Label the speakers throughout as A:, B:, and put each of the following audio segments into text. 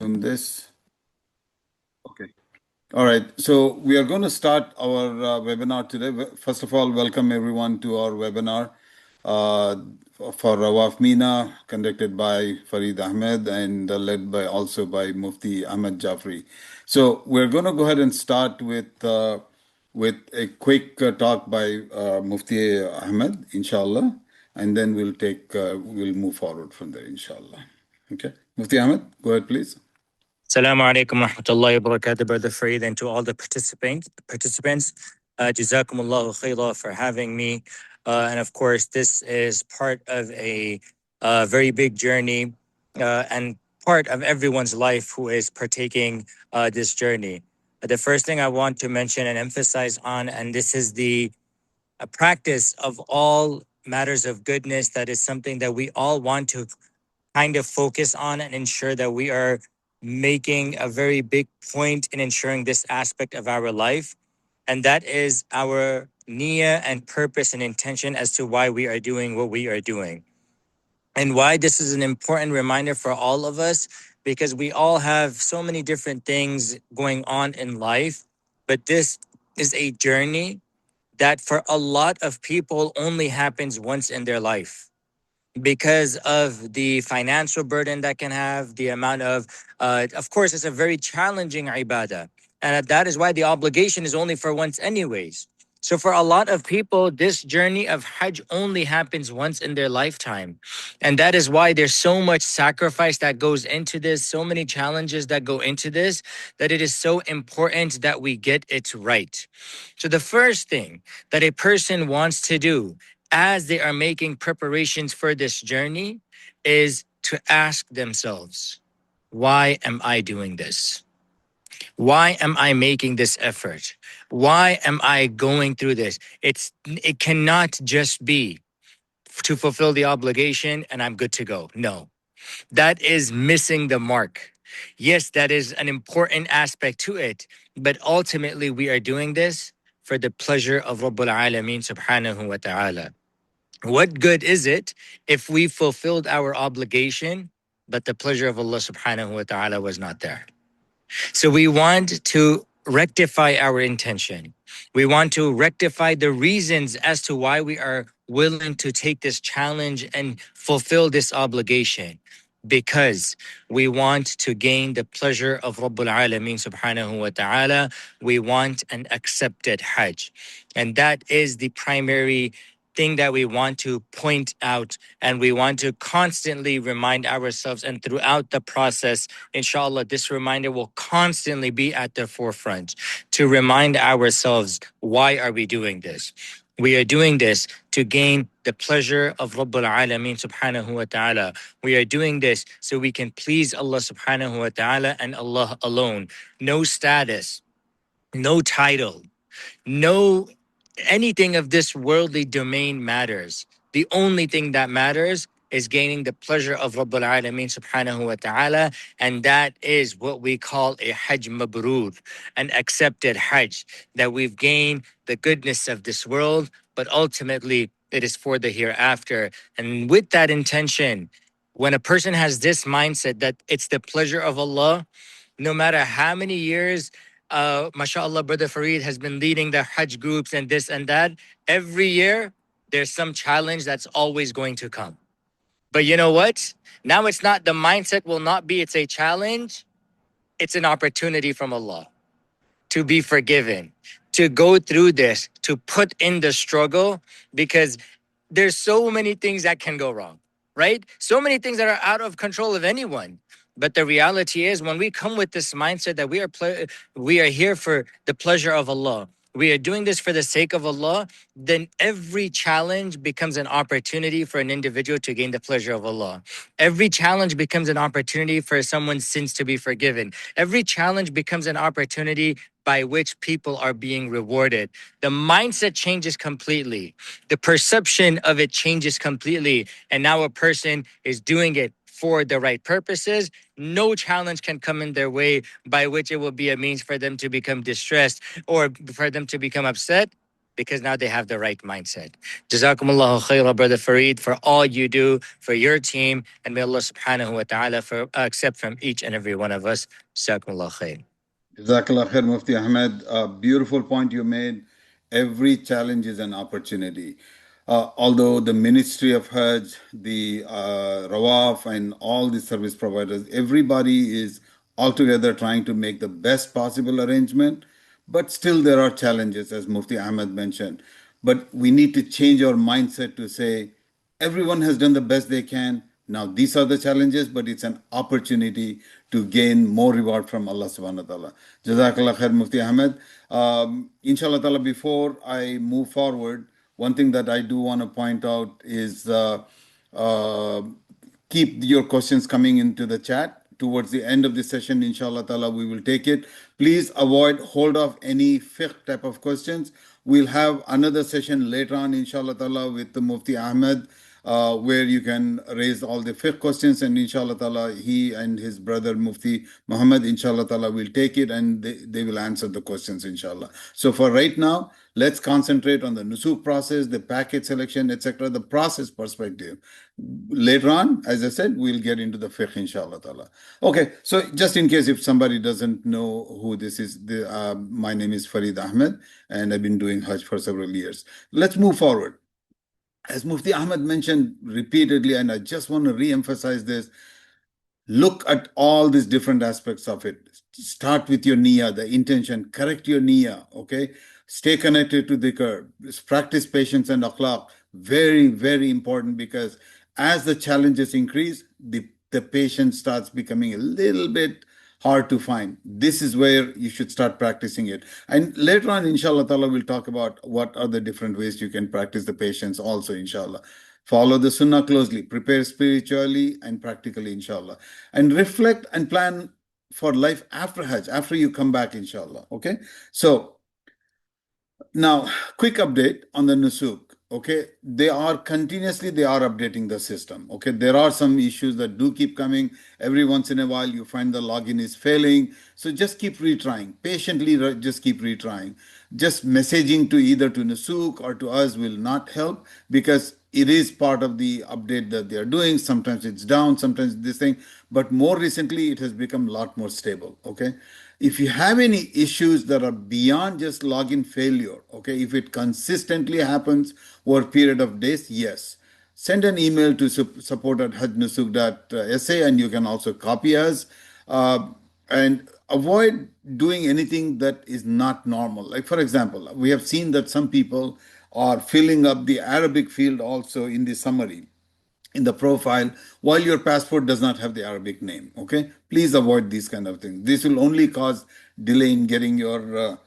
A: resume this. Okay. All right. So we are going to start our webinar today. First of all, welcome everyone to our webinar uh, for Rawaf Mina, conducted by Farid Ahmed and led by also by Mufti Ahmed Jafri. So we're going to go ahead and start with a quick talk by Mufti Ahmed, inshallah, and then we'll move forward from there, inshallah. Okay. Mufti Ahmed, go ahead, please.
B: Assalamu alaikum wa rahmatullahi wa barakatuh, Brother Farid, and to all the participants. Jazakumullahu khaira for having me. And of course, this is part of a very big journey and part of everyone's life who is partaking this journey. The first thing I want to mention and emphasize on, and this is the practice of all matters of goodness, that is something that we all want to kind of focus on and ensure that we are making a very big point in ensuring this aspect of our life. And that is our niyyah and purpose and intention as to why we are doing what we are doing. And why this is an important reminder for all of us, because we all have so many different things going on in life, but this is a journey that for a lot of people only happens once in their life, because of the financial burden that can have, the amount of course, it's a very challenging ibadah. And that is why the obligation is only for once anyways. So for a lot of people, this journey of Hajj only happens once in their lifetime. And that is why there's so much sacrifice that goes into this, so many challenges that go into this, that it is so important that we get it right. So the first thing that a person wants to do as they are making preparations for this journey is to ask themselves, why am I doing this? Why am I making this effort? Why am I going through this? It cannot just be to fulfill the obligation and I'm good to go. No, that is missing the mark. Yes, that is an important aspect to it, but ultimately we are doing this for the pleasure of Rabbul Alameen subhanahu wa ta'ala. What good is it if we fulfilled our obligation, but the pleasure of Allah subhanahu wa ta'ala was not there? So we want to rectify our intention. We want to rectify the reasons as to why we are willing to take this challenge and fulfill this obligation. Because we want to gain the pleasure of Rabbul Alameen subhanahu wa ta'ala. We want an accepted Hajj. And that is the primary thing that we want to point out, and we want to constantly remind ourselves. And throughout the process, inshallah, this reminder will constantly be at the forefront to remind ourselves, why are we doing this? We are doing this to gain the pleasure of Rabbul Alameen subhanahu wa ta'ala. We are doing this so we can please Allah subhanahu wa ta'ala and Allah alone. No status, no title, no anything of this worldly domain matters. The only thing that matters is gaining the pleasure of Rabbul Alameen subhanahu wa ta'ala, and that is what we call a Hajj Mabrur, an accepted Hajj, that we've gained the goodness of this world, but ultimately it is for the hereafter. And with that intention, when a person has this mindset that it's the pleasure of Allah, no matter how many years, mashallah, Brother Farid has been leading the Hajj groups and this and that. Every year, there's some challenge that's always going to come. But you know what? Now it's not, the mindset will not be it's a challenge. It's an opportunity from Allah to be forgiven, to go through this, to put in the struggle, because there's so many things that can go wrong, right? So many things that are out of control of anyone. But the reality is, when we come with this mindset that we are here for the pleasure of Allah, we are doing this for the sake of Allah, then every challenge becomes an opportunity for an individual to gain the pleasure of Allah. Every challenge becomes an opportunity for someone's sins to be forgiven. Every challenge becomes an opportunity by which people are being rewarded. The mindset changes completely. The perception of it changes completely. And now a person is doing it for the right purposes. No challenge can come in their way by which it will be a means for them to become distressed or for them to become upset. because now they have the right mindset. Jazakumullahu khairah, Brother Farid, for all you do for your team. And may Allah subhanahu wa ta'ala accept from each and every one of us. Jazakumullahu khair.
A: Jazakallah khair, Mufti Ahmed. A beautiful point you made. Every challenge is an opportunity. Although the Ministry of Hajj, the Rawaf, and all the service providers, everybody is altogether trying to make the best possible arrangement, but still there are challenges, as Mufti Ahmed mentioned. But we need to change our mindset to say, everyone has done the best they can. Now, these are the challenges, but it's an opportunity to gain more reward from Allah subhanahu wa ta'ala. Jazakallah khair, Mufti Ahmed. Inshallah ta'ala, before I move forward, one thing that I do want to point out is uh, keep your questions coming into the chat. Towards the end of the session, inshallah ta'ala, we will take it. Please hold off any fiqh type of questions. We'll have another session later on, inshallah ta'ala, with the Mufti Ahmed, where you can raise all the fiqh questions, and inshallah ta'ala, he and his brother Mufti Muhammad, inshallah ta'ala, will take it and they will answer the questions, inshallah. So for right now, let's concentrate on the Nusuk process, the package selection, etc., the process perspective. Later on, as I said, we'll get into the fiqh, inshallah ta'ala. Okay, so just in case if somebody doesn't know who this is, my name is Farid Ahmed, and I've been doing Hajj for several years. Let's move forward. As Mufti Ahmed mentioned repeatedly, and I just want to re-emphasize this, look at all these different aspects of it. Start with your niyyah, the intention, correct your niyyah, okay? Stay connected to dhikr, practice patience and akhlaq. Very, very important, because as the challenges increase, the patience starts becoming a little bit hard to find. This is where you should start practicing it. And later on, inshallah ta'ala, we'll talk about what are the different ways you can practice the patience also, inshallah. Follow the sunnah closely, prepare spiritually and practically, inshallah. And reflect and plan for life after Hajj, after you come back, inshallah. Okay? So now, quick update on the Nusuk. Okay, they are updating the system. Okay, there are some issues that do keep coming. Every once in a while, you find the login is failing. So just keep retrying. Patiently, just keep retrying. Just messaging to either to Nusuk or to us will not help, because it is part of the update that they are doing. Sometimes it's down, sometimes this thing. But more recently, it has become a lot more stable. Okay. If you have any issues that are beyond just login failure, okay, if it consistently happens over a period of days, yes, send an email to support at hajnusuk.sa, and you can also copy us. And avoid doing anything that is not normal. Like, for example, we have seen that some people are filling up the Arabic field also in the summary, in the profile, while your passport does not have the Arabic name. Okay, please avoid these kind of things. This will only cause delay in getting your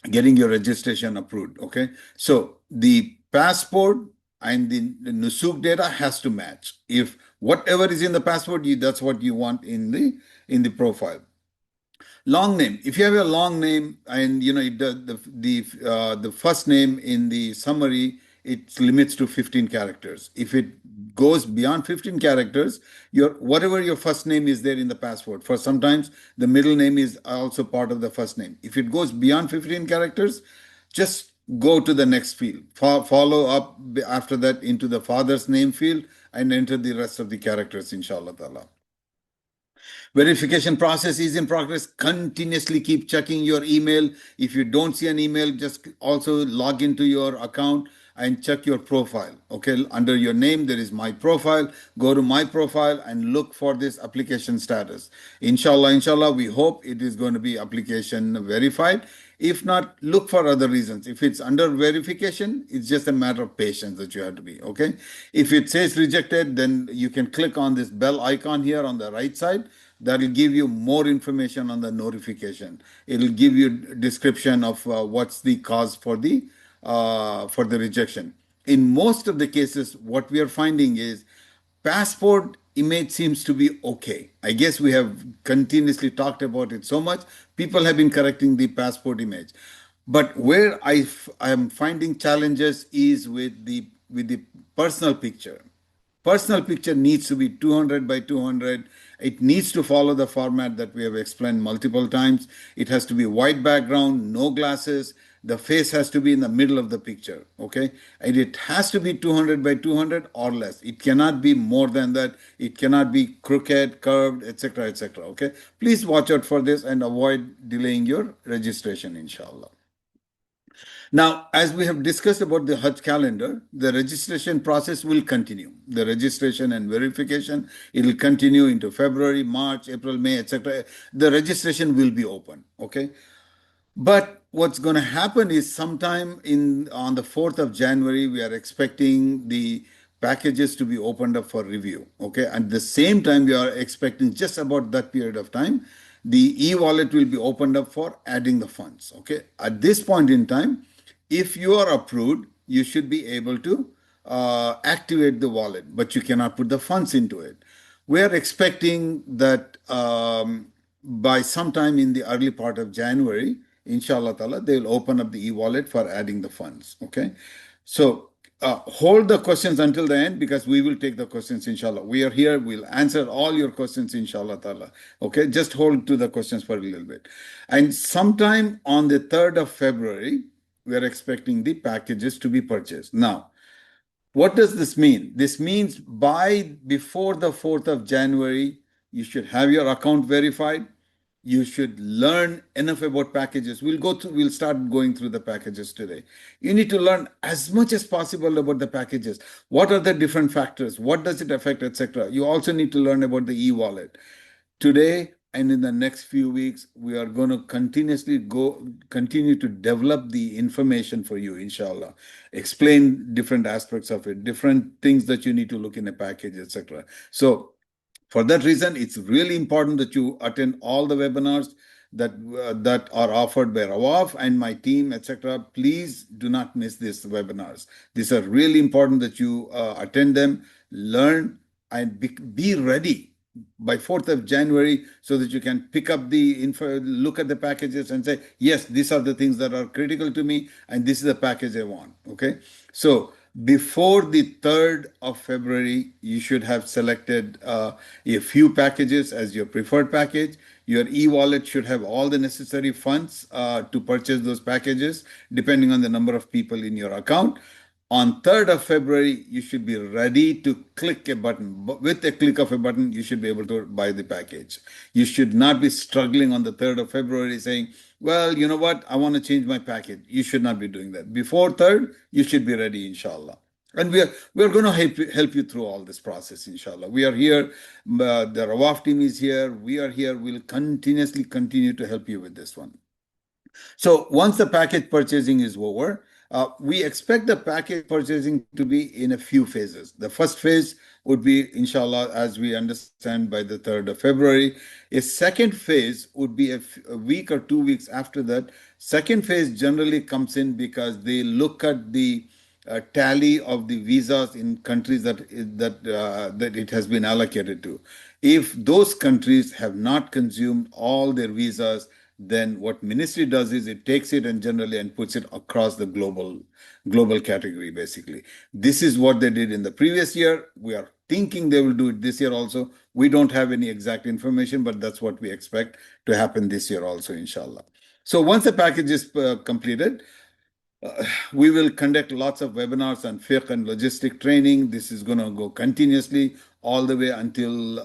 A: registration approved. Okay, so the passport and the Nusuk data has to match. If whatever is in the passport, that's what you want in the profile. Long name. If you have a long name, and the first name in the summary, it limits to 15 characters. If it goes beyond 15 characters, whatever your first name is there in the passport. For sometimes the middle name is also part of the first name. If it goes beyond 15 characters, just go to the next field. Follow up after that into the father's name field and enter the rest of the characters, inshallah ta'ala. Verification process is in progress. Continuously keep checking your email. If you don't see an email, just also log into your account and check your profile. Okay, under your name, there is my profile. Go to my profile and look for this application status. Inshallah, we hope it is going to be application verified. If not, look for other reasons. If it's under verification, it's just a matter of patience that you have to be. Okay, if it says rejected, then you can click on this bell icon here on the right side. That will give you more information on the notification. It will give you description of what's the cause for the rejection. In most of the cases, what we are finding is passport image seems to be okay. I guess we have continuously talked about it so much. People have been correcting the passport image. But where I am finding challenges is with the personal picture. Personal picture needs to be 200 by 200. It needs to follow the format that we have explained multiple times. It has to be white background, no glasses, The face has to be in the middle of the picture, okay? And it has to be 200 by 200 or less. It cannot be more than that. It cannot be crooked, curved, etc., etc., okay? Please watch out for this and avoid delaying your registration, inshallah. Now, as we have discussed about the Hajj calendar, the registration process will continue. The registration and verification, it will continue into February, March, April, May, etc. The registration will be open, okay? But what's going to happen is sometime in on the 4th of January, we are expecting the packages to be opened up for review. Okay. At the same time, we are expecting just about that period of time, the e-wallet will be opened up for adding the funds. Okay. At this point in time, if you are approved, you should be able to activate the wallet, but you cannot put the funds into it. We are expecting that by sometime in the early part of January, inshallah ta'ala, they will open up the e-wallet for adding the funds. Okay. So hold the questions until the end because we will take the questions, inshallah. We are here. We'll answer all your questions, inshallah ta'ala. Okay. Just hold to the questions for a little bit. And sometime on the 3rd of February, we are expecting the packages to be purchased. Now, what does this mean? This means before the 4th of January, you should have your account verified. You should learn enough about packages. We'll start going through the packages today. You need to learn as much as possible about the packages. What are the different factors? What does it affect, etc. You also need to learn about the e-wallet. Today and in the next few weeks, we are going to continue to develop the information for you, inshallah. Explain different aspects of it, different things that you need to look in a package, etc. So for that reason, it's really important that you attend all the webinars that are offered by Rawaf and my team, etc. Please do not miss these webinars. These are really important that you attend them, learn, and be ready by 4th of January so that you can pick up the info, look at the packages and say, yes, these are the things that are critical to me and this is the package I want. Okay. So before the 3rd of February, you should have selected a few packages as your preferred package. Your e-wallet should have all the necessary funds to purchase those packages, depending on the number of people in your account. On 3rd of February, you should be ready to click a button. With a click of a button, you should be able to buy the package. You should not be struggling on the 3rd of February saying, well, you know what? I want to change my package. You should not be doing that. Before 3rd, you should be ready, inshallah. And we're going to help you through all this process, inshallah. We are here. The Rawaf team is here. We are here. We'll continuously continue to help you with this one. So once the package purchasing is over, we expect the package purchasing to be in a few phases. The first phase would be, inshallah, as we understand, by the 3rd of February. A second phase would be a week or 2 weeks after that. Second phase generally comes in because they look at the tally of the visas in countries that it has been allocated to. If those countries have not consumed all their visas, then what ministry does is it takes it and generally and puts it across the global category, basically. This is what they did in the previous year. We are thinking they will do it this year also. We don't have any exact information, but that's what we expect to happen this year also, inshallah. So once the package is completed, we will conduct lots of webinars on fiqh and logistic training. This is going to go continuously all the way until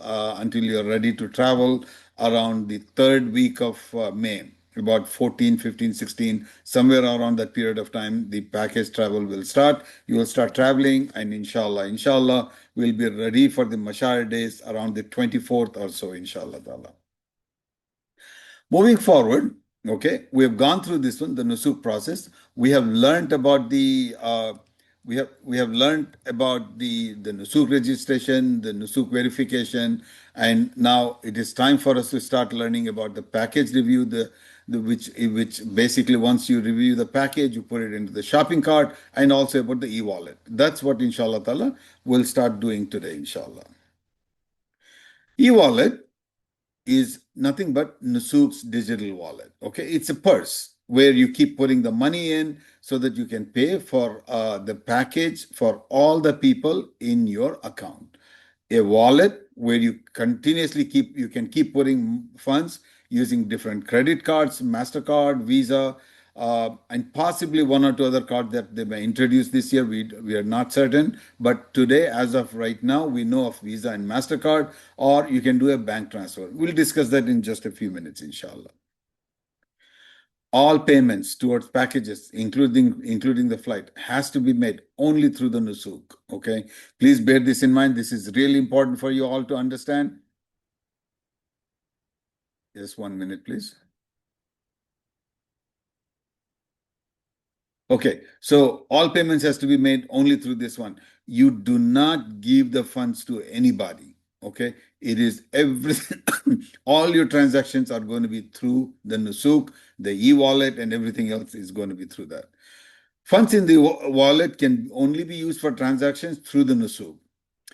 A: you're ready to travel around the 3rd week of May, about 14, 15, 16, somewhere around that period of time, the package travel will start. You will start traveling, and inshallah, we'll be ready for the Mashar days around the 24th or so, inshallah. Moving forward, okay, we have gone through this one, the Nusuk process. We have learned about the Nusuk registration, the Nusuk verification, and now it is time for us to start learning about the package review, which basically once you review the package, you put it into the shopping cart, and also about the e-wallet. That's what inshallah ta'ala we'll start doing today, inshallah. E-wallet is nothing but Nusuk's digital wallet. Okay, it's a purse where you keep putting the money in so that you can pay for the package for all the people in your account. A wallet where you can keep putting funds using different credit cards, MasterCard, Visa, and possibly one or two other cards that they may introduce this year. We are not certain, but today, as of right now, we know of Visa and MasterCard, or you can do a bank transfer. We'll discuss that in just a few minutes, inshallah. All payments towards packages, including the flight, has to be made only through the Nusuk. Okay, please bear this in mind. This is really important for you all to understand. Just 1 minute, please. Okay, so all payments has to be made only through this one. You do not give the funds to anybody. Okay, it is everything. All your transactions are going to be through the Nusuk, the e-wallet, and everything else is going to be through that. Funds in the wallet can only be used for transactions through the Nusuk.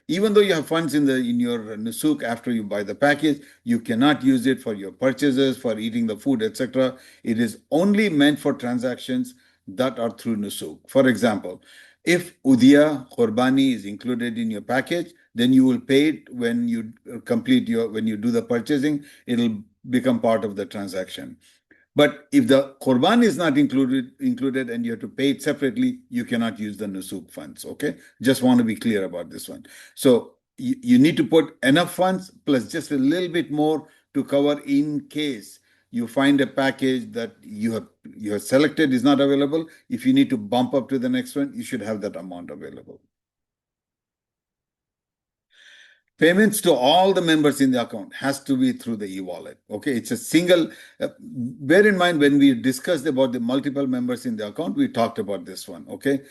A: Even though you have funds in your Nusuk after you buy the package, you cannot use it for your purchases, for eating the food, etc. It is only meant for transactions that are through Nusuk. For example, if Udiya Qurbani is included in your package, then you will pay it when you when you do the purchasing, it'll become part of the transaction. But if the Qurban is not included and you have to pay it separately, you cannot use the Nusuk funds. Okay, just want to be clear about this one. So you need to put enough funds plus just a little bit more to cover in case you find a package that you have selected is not available. If you need to bump up to the next one, you should have that amount available. Payments to all the members in the account has to be through the e-wallet. Okay, it's a single. Bear in mind when we discussed about the multiple members in the account, we talked about this one. Okay,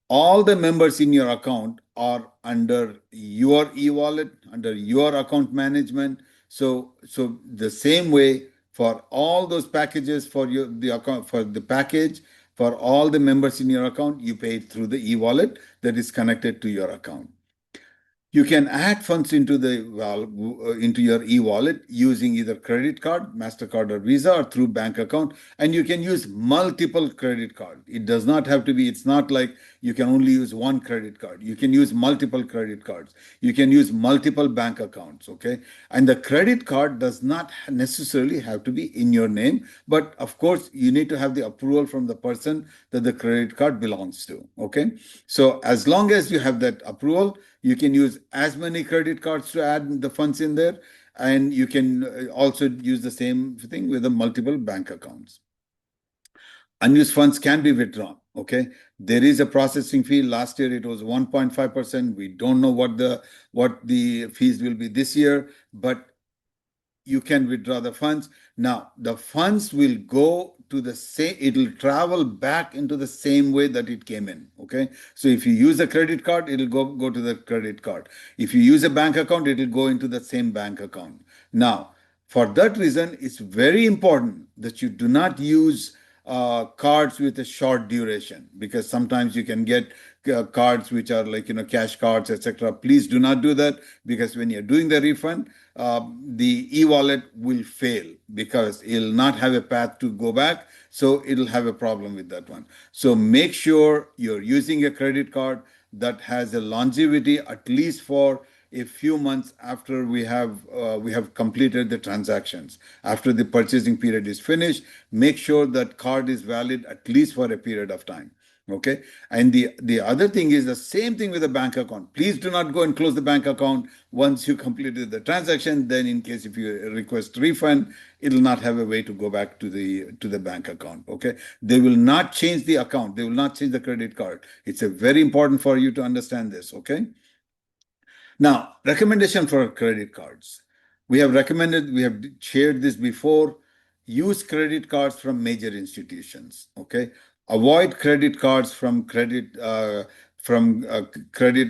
A: all the members in your account are under your e-wallet, under your account management. So the same way for all those packages for the account for the package for all the members in your account, you pay it through the e-wallet that is connected to your account. You can add funds into into your e-wallet using either credit card, MasterCard or Visa, or through bank account, and you can use multiple credit card. It does not have to be, it's not like you can only use one credit card. You can use multiple credit cards. You can use multiple bank accounts, okay? And the credit card does not necessarily have to be in your name, but of course, you need to have the approval from the person that the credit card belongs to, okay? So as long as you have that approval, you can use as many credit cards to add the funds in there, and you can also use the same thing with the multiple bank accounts. Unused funds can be withdrawn. Okay, there is a processing fee. Last year it was 1.5%. We don't know what the fees will be this year, but you can withdraw the funds. Now, the funds will go to the same, it will travel back into the same way that it came in. Okay. So if you use a credit card, it'll go to the credit card. If you use a bank account, it'll go into the same bank account. Now, for that reason, it's very important that you do not use cards with a short duration, because sometimes you can get cards which are like cash cards, etc. Please do not do that, because when you're doing the refund, the e-wallet will fail because it'll not have a path to go back. So it'll have a problem with that one. So make sure you're using a credit card that has a longevity at least for a few months after we have completed the transactions. After the purchasing period is finished, make sure that card is valid at least for a period of time. Okay. And the other thing is the same thing with the bank account. Please do not go and close the bank account once you completed the transaction. Then in case if you request refund, it'll not have a way to go back to the bank account. Okay. They will not change the account. They will not change the credit card. It's a very important for you to understand this. Okay. Now, recommendation for credit cards. We have shared this before. Use credit cards from major institutions. Okay, avoid credit cards from credit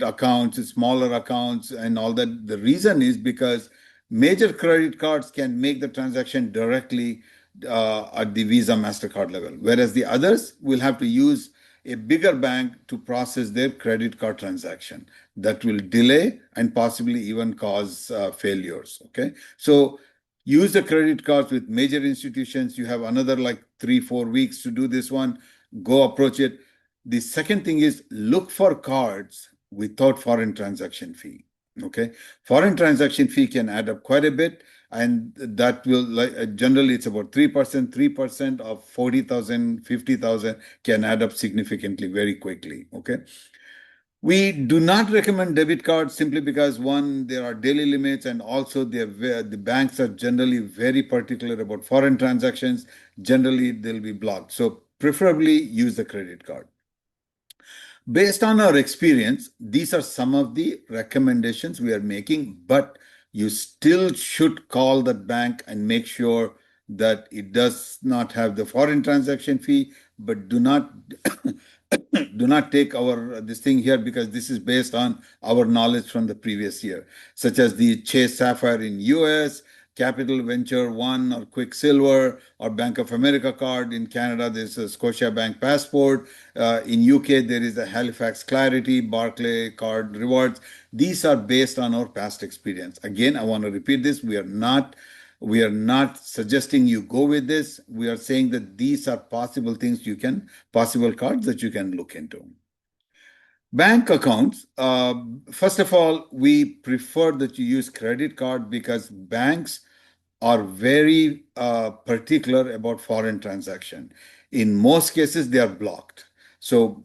A: accounts, smaller accounts, and all that. The reason is because major credit cards can make the transaction directly at the Visa Mastercard level, whereas the others will have to use a bigger bank to process their credit card transaction. That will delay and possibly even cause failures. Okay, so use the credit cards with major institutions. You have another like 3-4 weeks to do this one. Go approach it. The second thing is look for cards without foreign transaction fee. Okay, foreign transaction fee can add up quite a bit, and that will like generally it's about 3%. 3% of 40,000, 50,000 can add up significantly very quickly. Okay, we do not recommend debit cards simply because one, there are daily limits, and also the banks are generally very particular about foreign transactions. Generally, they'll be blocked. So preferably use the credit card. Based on our experience, these are some of the recommendations we are making, but you still should call the bank and make sure that it does not have the foreign transaction fee, but do not do not take our this thing here because this is based on our knowledge from the previous year, such as the Chase Sapphire in US, Capital Venture One or Quicksilver or Bank of America card. In Canada, there's a Scotiabank Passport. In UK, there is a Halifax Clarity, Barclay Card Rewards. These are based on our past experience. Again, I want to repeat this. We are not suggesting you go with this. We are saying that these are possible things possible cards that you can look into. Bank accounts, first of all, we prefer that you use credit card because banks are very particular about foreign transaction. In most cases, they are blocked. So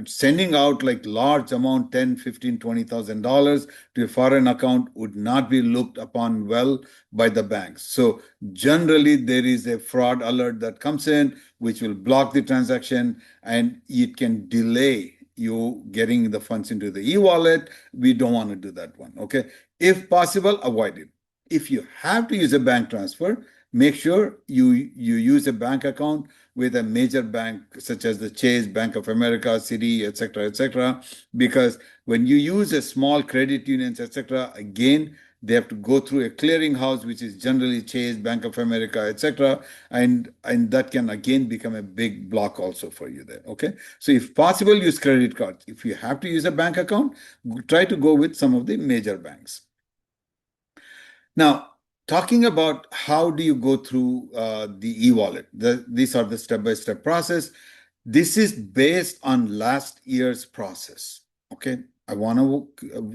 A: sending out like large amount, 10, 15, $20,000 to a foreign account would not be looked upon well by the banks. So generally, there is a fraud alert that comes in, which will block the transaction, and it can delay you getting the funds into the e-wallet. We don't want to do that one. Okay. If possible, avoid it. If you have to use a bank transfer, make sure you use a bank account with a major bank such as the Chase, Bank of America, Citi, etc., because when you use a small credit unions, etc., again, they have to go through a clearinghouse, which is generally Chase, Bank of America, etc., and that can again become a big block also for you there. Okay, so if possible, use credit cards. If you have to use a bank account, try to go with some of the major banks. Now, talking about how do you go through the e-wallet, these are the step-by-step process. This is based on last year's process. Okay, I want to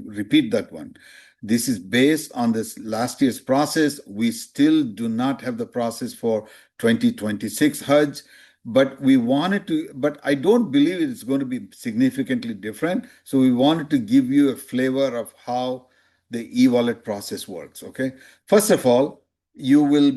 A: repeat that one. This is based on this last year's process. We still do not have the process for 2026 Hajj, but we wanted to, but I don't believe it's going to be significantly different. So we wanted to give you a flavor of how the e-wallet process works. Okay, first of all, you will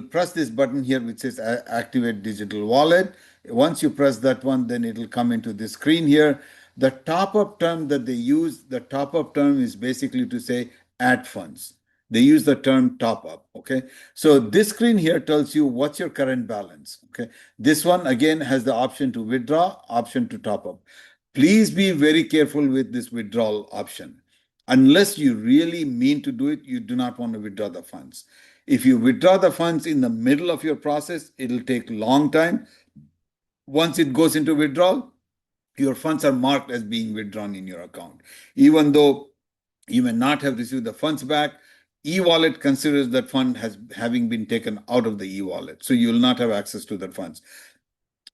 A: press this button here which says activate digital wallet. Once you press that one, then it'll come into this screen here. The top up term that they use, the top up term is basically to say add funds. They use the term top up. Okay, so this screen here tells you what's your current balance. Okay, this one again has the option to withdraw, option to top up. Please be very careful with this withdrawal option. Unless you really mean to do it, you do not want to withdraw the funds. If you withdraw the funds in the middle of your process, it'll take a long time. Once it goes into withdrawal, your funds are marked as being withdrawn in your account. Even though you may not have received the funds back, e-wallet considers that fund has having been taken out of the e-wallet. So you will not have access to the funds.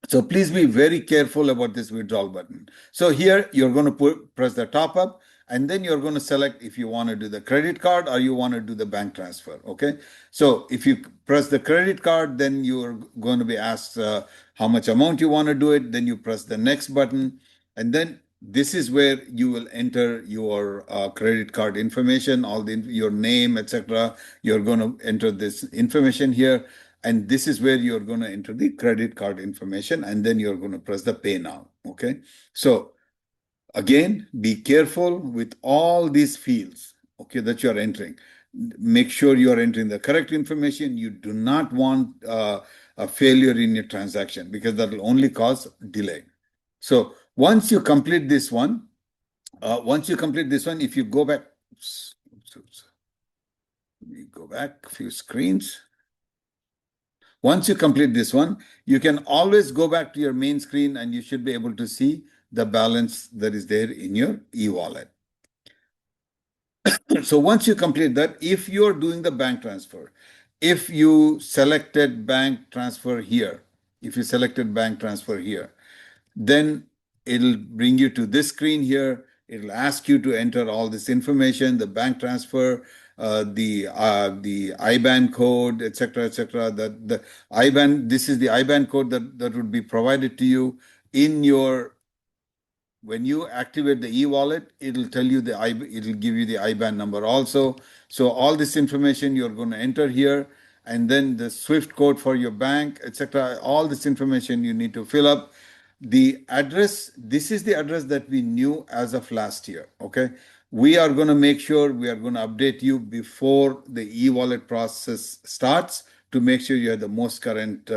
A: So please be very careful about this withdrawal button. So here you're going to press the top up, and then you're going to select if you want to do the credit card or you want to do the bank transfer. Okay. So if you press the credit card, then you're going to be asked how much amount you want to do it. Then you press the next button, and then this is where you will enter your credit card information, your name, etc. You're going to enter this information here. And this is where you're going to enter the credit card information, and then you're going to press the pay now. Okay. So again, be careful with all these fields, okay, that you're entering. Make sure you're entering the correct information. You do not want a failure in your transaction because that will only cause delay. So once you complete this one, if you go back, let me go back a few screens. Once you complete this one, you can always go back to your main screen and you should be able to see the balance that is there in your e-wallet. So once you complete that, if you're doing the bank transfer, if you selected bank transfer here, then it'll bring you to this screen here. It'll ask you to enter all this information, the bank transfer, the IBAN code, etc., etc. That the IBAN, this is the IBAN code that would be provided to you in your when you activate the e-wallet, it'll tell you it'll give you the IBAN number also. So all this information you're going to enter here, and then the SWIFT code for your bank, etc. All this information you need to fill up. The address, this is the address that we knew as of last year. Okay. We are going to make sure we are going to update you before the e-wallet process starts to make sure you have the most current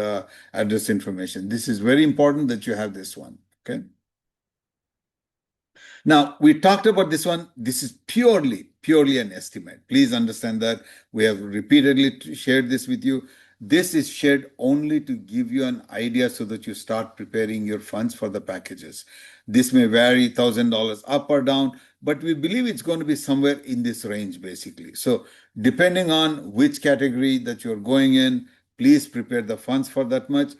A: address information. This is very important that you have this one. Okay. Now, we talked about this one. This is purely an estimate. Please understand that we have repeatedly shared this with you. This is shared only to give you an idea so that you start preparing your funds for the packages. This may vary $1,000 up or down, but we believe it's going to be somewhere in this range, basically. So, depending on which category that you're going in, please prepare the funds for that much.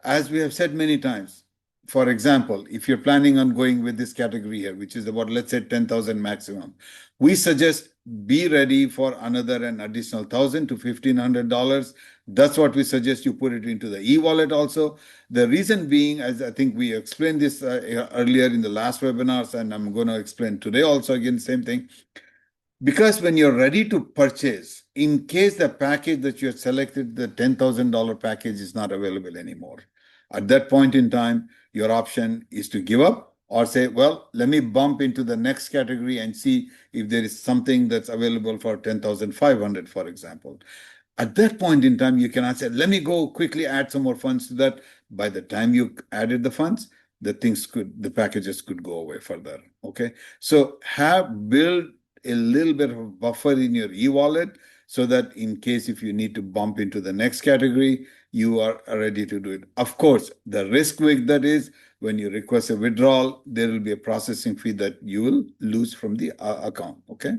A: As we have said many times, for example, if you're planning on going with this category here, which is about, let's say, 10,000 maximum, we suggest be ready for another an additional 1,000 to $1,500. That's what we suggest you put it into the e-wallet also. The reason being, as I think we explained this earlier in the last webinars, and I'm going to explain today also again, same thing. Because when you're ready to purchase, in case the package that you have selected, the $10,000 package is not available anymore. At that point in time, your option is to give up or say, well, let me bump into the next category and see if there is something that's available for 10,500, for example. At that point in time, you cannot say, let me go quickly add some more funds to that. By the time you added the funds, the packages could go away further. Okay. So build a little bit of a buffer in your e-wallet so that in case if you need to bump into the next category, you are ready to do it. Of course, the risk with that is when you request a withdrawal, there will be a processing fee that you will lose from the account. Okay.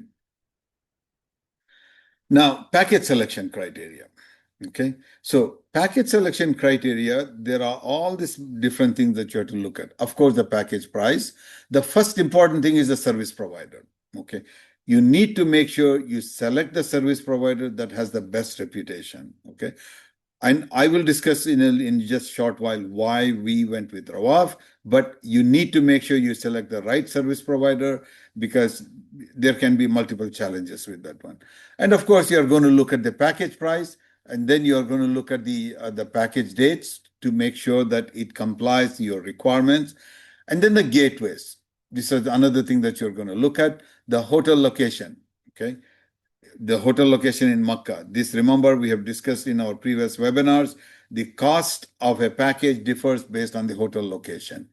A: Now, package selection criteria. Okay. So, package selection criteria, there are all these different things that you have to look at. Of course, the package price. The first important thing is the service provider. Okay. You need to make sure you select the service provider that has the best reputation. Okay. And I will discuss in just a short while why we went with Rawaf, but you need to make sure you select the right service provider because there can be multiple challenges with that one. And of course, you're going to look at the package price, and then you're going to look at the package dates to make sure that it complies to your requirements. And then the gateways. This is another thing that you're going to look at. The hotel location. Okay. The hotel location in Makkah. This, remember, we have discussed in our previous webinars. The cost of a package differs based on the hotel location.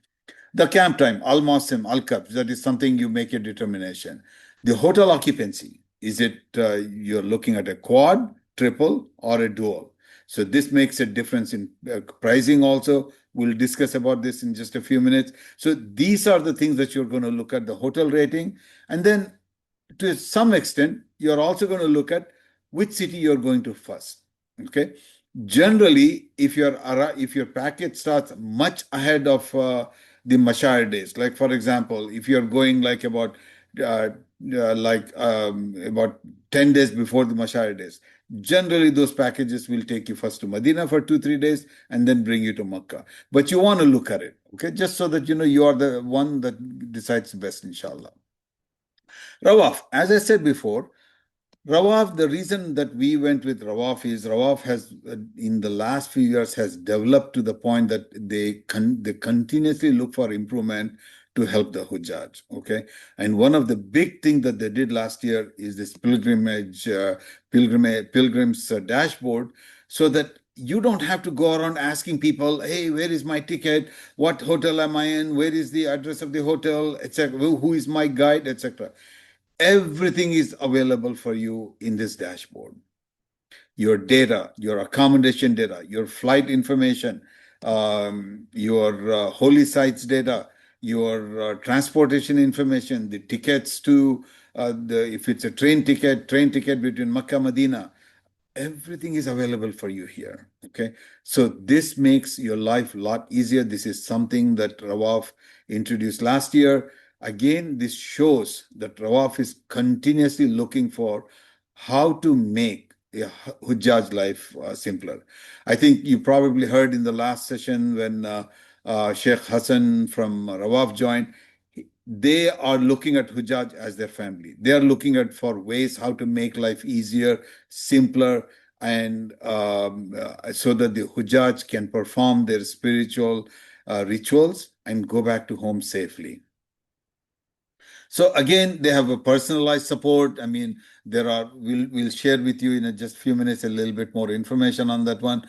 A: The camp time, Al Masim, Al Kabs, that is something you make a determination. The hotel occupancy, is it you're looking at a quad, triple, or a dual? So this makes a difference in pricing also. We'll discuss about this in just a few minutes. So these are the things that you're going to look at, the hotel rating. And then to some extent, you're also going to look at which city you're going to first. Okay. Generally, if your package starts much ahead of the Mashar days, like for example, if you're going like about 10 days before the Mashar days, generally those packages will take you first to Medina for 2-3 days and then bring you to Makkah. But you want to look at it, okay, just so that you are the one that decides best, inshallah. Rawaf, as I said before, Rawaf, the reason that we went with Rawaf is Rawaf has, in the last few years, has developed to the point that they continuously look for improvement to help the Hujjaj. Okay, and one of the big things that they did last year is this pilgrims dashboard, so that you don't have to go around asking people, "Hey, where is my ticket? What hotel am I in? Where is the address of the hotel, etc. Who is my guide, etc." Everything is available for you in this dashboard. Your data, your accommodation data, your flight information, your holy sites data, your transportation information, the tickets to if it's a train ticket between Makkah, Medina, everything is available for you here. Okay. So this makes your life a lot easier. This is something that Rawaf introduced last year. again, this shows that Rawaf is continuously looking for how to make a Hujjaj life simpler. I think you probably heard in the last session when Sheikh Hassan from Rawaf joined, they are looking at Hujjaj as their family. They are looking at for ways how to make life easier, simpler, and so that the Hujjaj can perform their spiritual rituals and go back to home safely. So again, they have a personalized support. I mean, we'll share with you in just a few minutes a little bit more information on that one.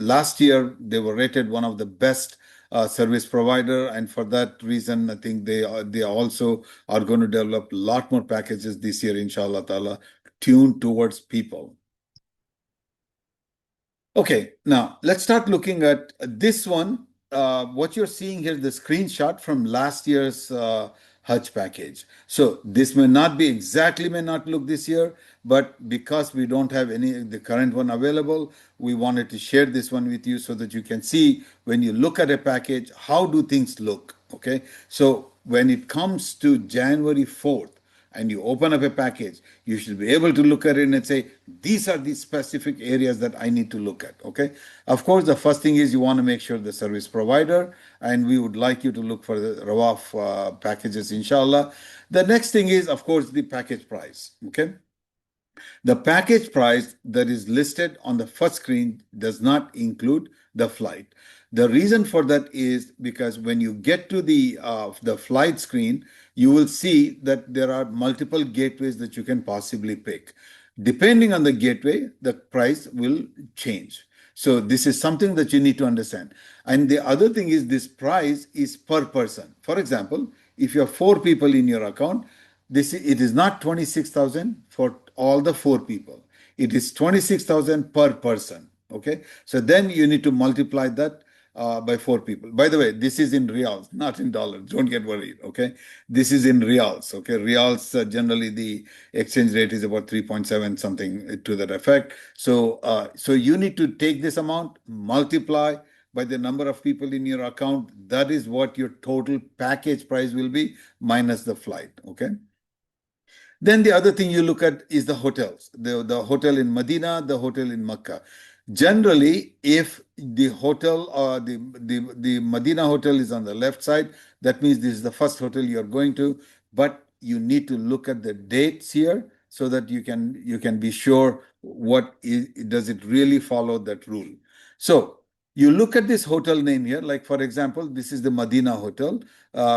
A: Last year they were rated one of the best service provider, and for that reason, I think they also are going to develop a lot more packages this year, inshallah ta'ala, tuned towards people. Okay, now let's start looking at this one. What you're seeing here, the screenshot from last year's Hajj package. So this may not look this year, but because we don't have the current one available, we wanted to share this one with you so that you can see when you look at a package, how do things look? Okay, so when it comes to January 4th, and you open up a package, you should be able to look at it and say, these are the specific areas that I need to look at. Okay. Of course, the first thing is you want to make sure the service provider, and we would like you to look for the Rawaf packages, inshallah. The next thing is, of course, the package price. Okay. The package price that is listed on the first screen does not include the flight. The reason for that is because when you get to the flight screen, you will see that there are multiple gateways that you can possibly pick. Depending on the gateway, the price will change. So this is something that you need to understand. And the other thing is this price is per person. For example, if you have four people in your account, it is not 26,000 for all the four people. It is 26,000 per person. Okay. So then you need to multiply that by four people. By the way, this is in reals, not in dollars. Don't get worried. Okay. This is in reals. Okay. Reals, generally the exchange rate is about 3.7 something to that effect. So you need to take this amount, multiply by the number of people in your account. That is what your total package price will be minus the flight. Okay. Then the other thing you look at is the hotels, the hotel in Medina, the hotel in Mecca. Generally, if the hotel or the Medina hotel is on the left side, that means this is the first hotel you're going to, but you need to look at the dates here so that you can be sure does it really follow that rule. So you look at this hotel name here, like for example, this is the Medina hotel,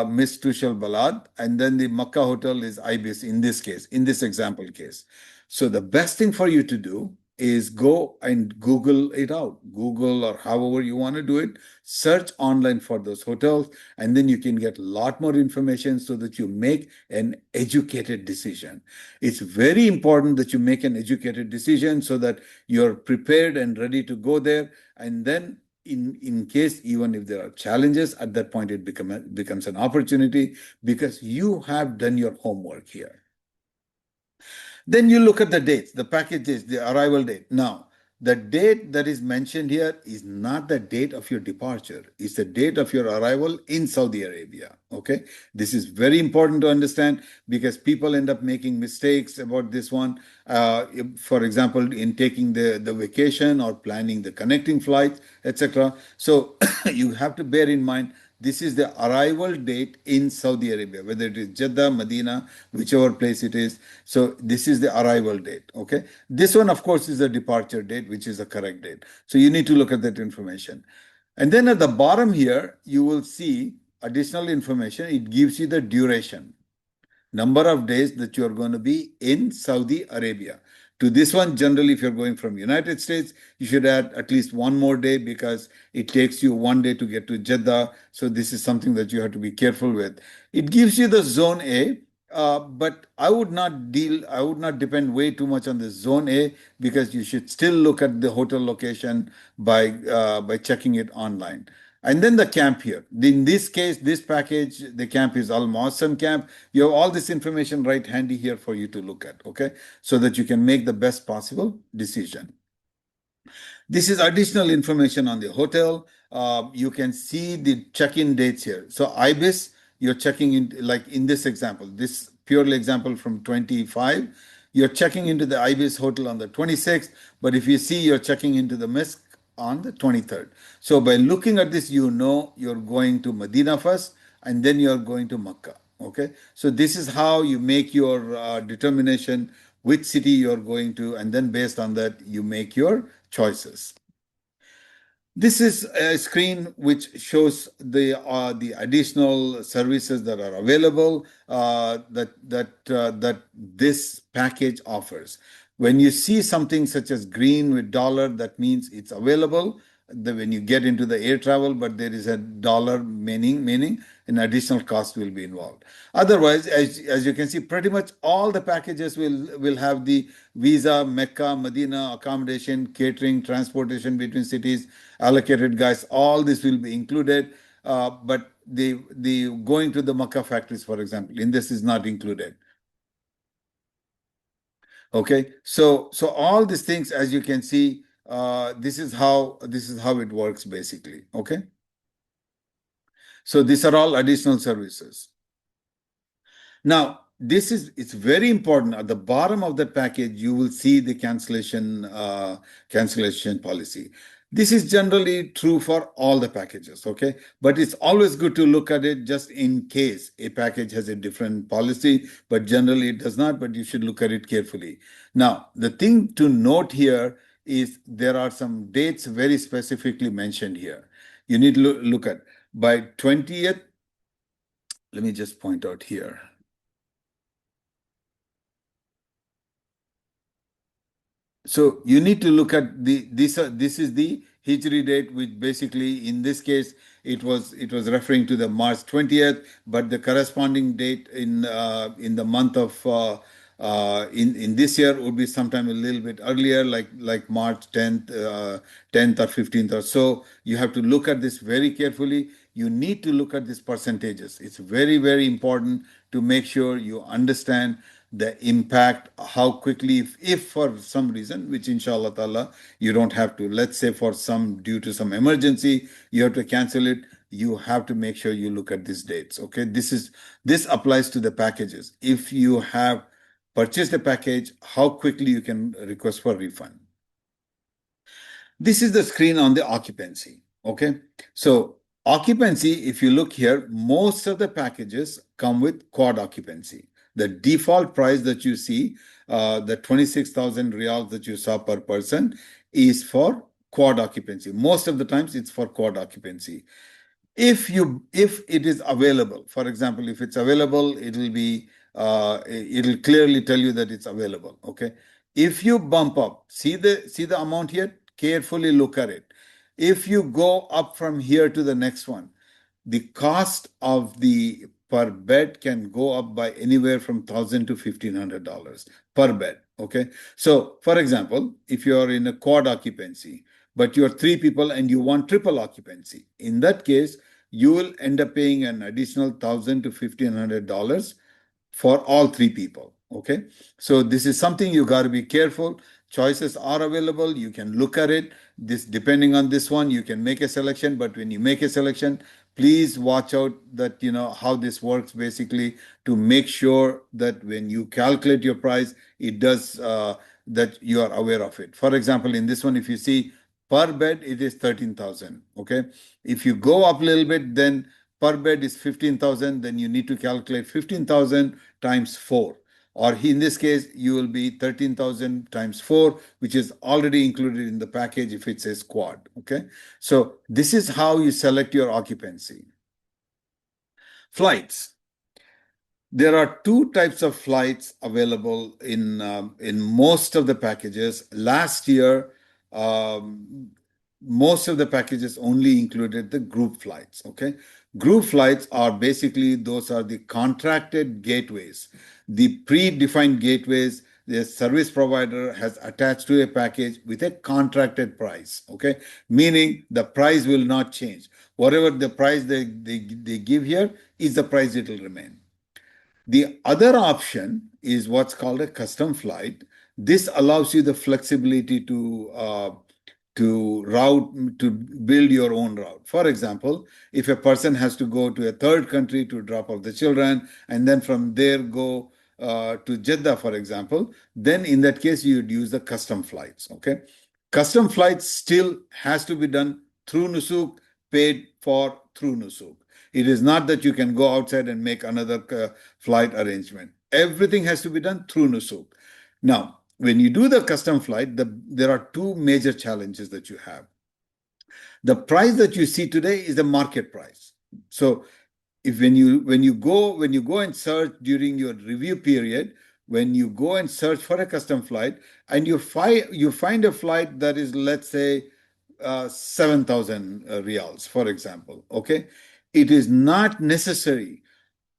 A: Miss Tushal Balad, and then the Makkah hotel is Ibis in this case, in this example case. So the best thing for you to do is go and Google it out. Google or however you want to do it, search online for those hotels, and then you can get a lot more information so that you make an educated decision. It's very important that you make an educated decision so that you're prepared and ready to go there. And then in case, even if there are challenges, at that point it becomes an opportunity because you have done your homework here. Then you look at the dates, the package dates, the arrival date. Now, the date that is mentioned here is not the date of your departure. It's the date of your arrival in Saudi Arabia. Okay. This is very important to understand because people end up making mistakes about this one. For example, in taking the vacation or planning the connecting flights, etc. So you have to bear in mind this is the arrival date in Saudi Arabia, whether it is Jeddah, Medina, whichever place it is. So this is the arrival date. Okay. This one, of course, is the departure date, which is the correct date. So you need to look at that information. And then at the bottom here, you will see additional information. It gives you the duration, number of days that you are going to be in Saudi Arabia. To this one, generally, if you're going from United States, you should add at least one more day because it takes you one day to get to Jeddah. So this is something that you have to be careful with. It gives you the zone A, but I would not depend way too much on the zone A because you should still look at the hotel location by checking it online. And then the camp here. In this case, this package, the camp is Al Muassam camp. You have all this information right handy here for you to look at, okay? So that you can make the best possible decision. This is additional information on the hotel. You can see the check-in dates here. So IBIS, you're checking in, like in this example, this purely example from 25, you're checking into the IBIS hotel on the 26th, but if you see, you're checking into the MISC on the 23rd. So by looking at this, you know you're going to Medina first, and then you're going to Makkah. Okay, so this is how you make your determination which city you're going to, and then based on that, you make your choices. This is a screen which shows the additional services that are available that this package offers. When you see something such as green with dollar, that means it's available. When you get into the air travel, but there is a dollar meaning an additional cost will be involved. Otherwise, as you can see, pretty much all the packages will have the visa, Mecca, Medina, accommodation, catering, transportation between cities, allocated guys. All this will be included. But the going to the Makkah factories, for example, in this is not included. Okay, so all these things, as you can see, this is how it works basically. Okay, so these are all additional services. Now, it's very important. At the bottom of the package, you will see the cancellation policy. This is generally true for all the packages, okay? But it's always good to look at it just in case a package has a different policy, but generally it does not, but you should look at it carefully. Now, the thing to note here is there are some dates very specifically mentioned here. You need to look at by 20th. Let me just point out here. So you need to look at this is the Hijri date, which basically in this case it was referring to the March 20th, but the corresponding date in the month of in this year would be sometime a little bit earlier, like March 10th or 15th or so. You have to look at this very carefully. You need to look at these percentages. It's very, very important to make sure you understand the impact, how quickly, if for some reason, which inshallah ta'ala, you don't have to, let's say for some, due to some emergency, you have to cancel it, you have to make sure you look at these dates. Okay, this applies to the packages. If you have purchased a package, how quickly you can request for refund. This is the screen on the occupancy. Okay, so occupancy, if you look here, most of the packages come with quad occupancy. The default price that you see, the 26,000 riyals that you saw per person, is for quad occupancy. Most of the times it's for quad occupancy. If it is available, for example, if it's available, it'll clearly tell you that it's available. Okay, if you bump up, see the amount here, carefully look at it. If you go up from here to the next one, the cost of the per bed can go up by anywhere from $1,000 to $1,500 per bed. Okay, so for example, if you are in a quad occupancy, but you're three people and you want triple occupancy, in that case, you will end up paying an additional $1,000 to $1,500 for all three people. Okay, so this is something you got to be careful. Choices are available. You can look at it. This, depending on this one, you can make a selection. But when you make a selection, please watch out that you know how this works basically, to make sure that when you calculate your price, it does that you are aware of it. For example, in this one, if you see per bed, it is 13,000. Okay, if you go up a little bit, then per bed is 15,000. Then you need to calculate 15,000 times 4. Or in this case, you will be 13,000 times 4, which is already included in the package if it says quad. Okay, so this is how you select your occupancy. Flights. There are two types of flights available in most of the packages. Last year, most of the packages only included the group flights. Okay, group flights are basically, those are the contracted gateways, the predefined gateways the service provider has attached to a package with a contracted price. Okay, meaning the price will not change. Whatever the price they give here is the price it will remain. The other option is what's called a custom flight. This allows you the flexibility to build your own route. For example, if a person has to go to a third country to drop off the children and then from there go to Jeddah, for example, then in that case you would use the custom flights. Okay, custom flights still has to be done through Nusuk, paid for through Nusuk. It is not that you can go outside and make another flight arrangement. Everything has to be done through Nusuk. Now, when you do the custom flight, there are two major challenges that you have. The price that you see today is the market price. So if when you go and search during your review period, when you go and search for a custom flight and you find a flight that is, let's say, 7,000 riyals, for example, okay, it is not necessary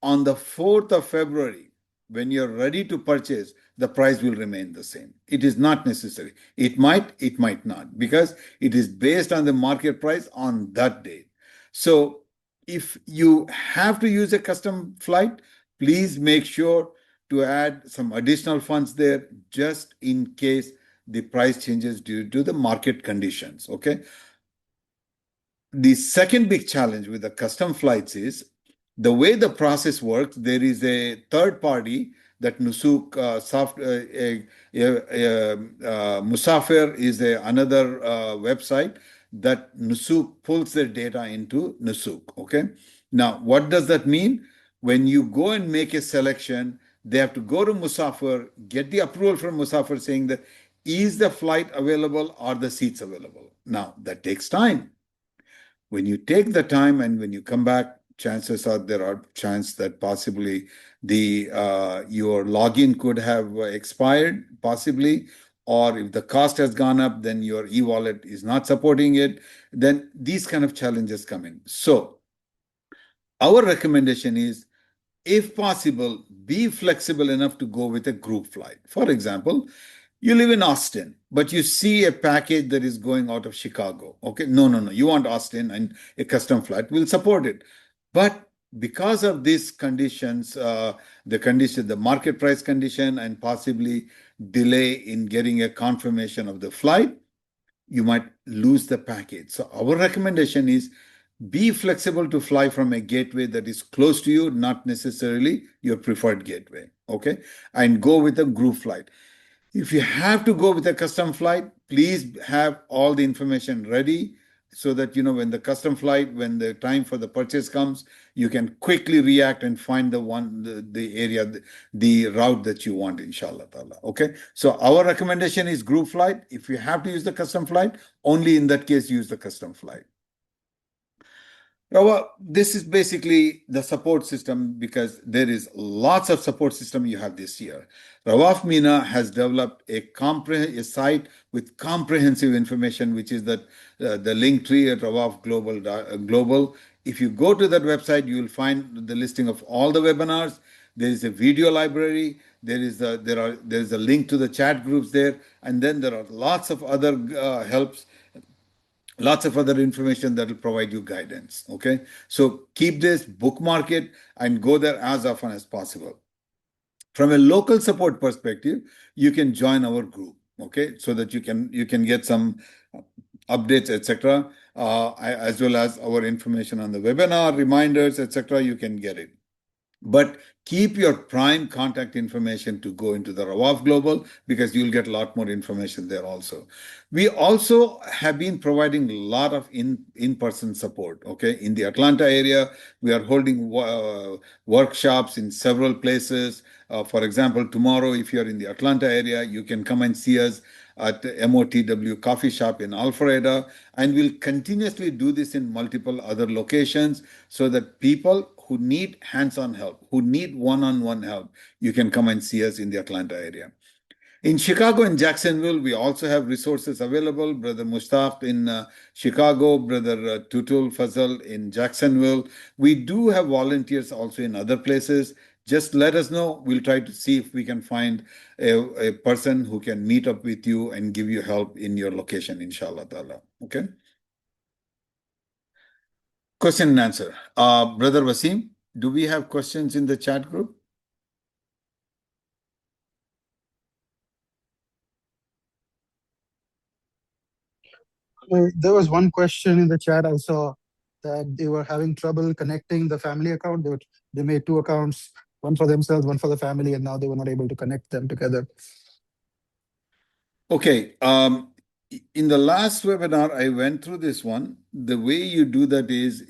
A: on the 4th of February, when you're ready to purchase, the price will remain the same. It is not necessary. It might not, because it is based on the market price on that date. So if you have to use a custom flight, please make sure to add some additional funds there just in case the price changes due to the market conditions. Okay. The second big challenge with the custom flights is the way the process works. There is a third party that Nusuk Musafir is another website that Nusuk pulls their data into Nusuk. Okay. Now, what does that mean? When you go and make a selection, they have to go to Musafir, get the approval from Musafir saying that is the flight available, or the seats available. Now, that takes time. When you take the time and when you come back, chances are there are chance that possibly the your login could have expired, possibly, or if the cost has gone up, then your e-wallet is not supporting it. Then these kind of challenges come in. So our recommendation is, if possible, be flexible enough to go with a group flight. For example, you live in Austin, but you see a package that is going out of Chicago. Okay, no, no, no. You want Austin, and a custom flight will support it. But because of these conditions, the market price condition, and possibly delay in getting a confirmation of the flight, you might lose the package. So our recommendation is, be flexible to fly from a gateway that is close to you, not necessarily your preferred gateway. Okay, and go with a group flight. If you have to go with a custom flight, please have all the information ready so that when when the time for the purchase comes, you can quickly react and find the area, the route that you want, inshallah ta'ala. Okay. So our recommendation is group flight. If you have to use the custom flight, only in that case use the custom flight. Rawa, this is basically the support system, because there is lots of support system you have this year. Rawaf Mina has developed a site with comprehensive information, which is the link tree at Rawaf Global. If you go to that website, you will find the listing of all the webinars. There is a video library. There is a link to the chat groups there, and then there are lots of other helps, lots of other information that will provide you guidance. Okay, so keep this, bookmark it, and go there as often as possible. From a local support perspective, you can join our group. Okay, so that you can get some updates, etc., as well as our information on the webinar, reminders, etc. You can get it. But keep your prime contact information to go into the Rawaf Global, because you'll get a lot more information there also. We also have been providing a lot of in-person support. Okay, in the Atlanta area, we are holding workshops in several places. For example, tomorrow, if you're in the Atlanta area, you can come and see us at MOTW Coffee Shop in Alpharetta, and we'll continuously do this in multiple other locations so that people who need hands-on help, who need one-on-one help, you can come and see us in the Atlanta area. In Chicago and Jacksonville, we also have resources available. Brother Mustaq in Chicago, Brother Tutul Fazal in Jacksonville. We do have volunteers also in other places. Just let us know. We'll try to see if we can find a person who can meet up with you and give you help in your location, inshallah ta'ala. Okay? Question and answer. Brother Wasim, do we have questions in the chat group?
C: There was one question in the chat I saw that they were having trouble connecting the family account. They made two accounts, one for themselves, one for the family, and now they were not able to connect them together.
A: Okay. In the last webinar, I went through this one. The way you do that is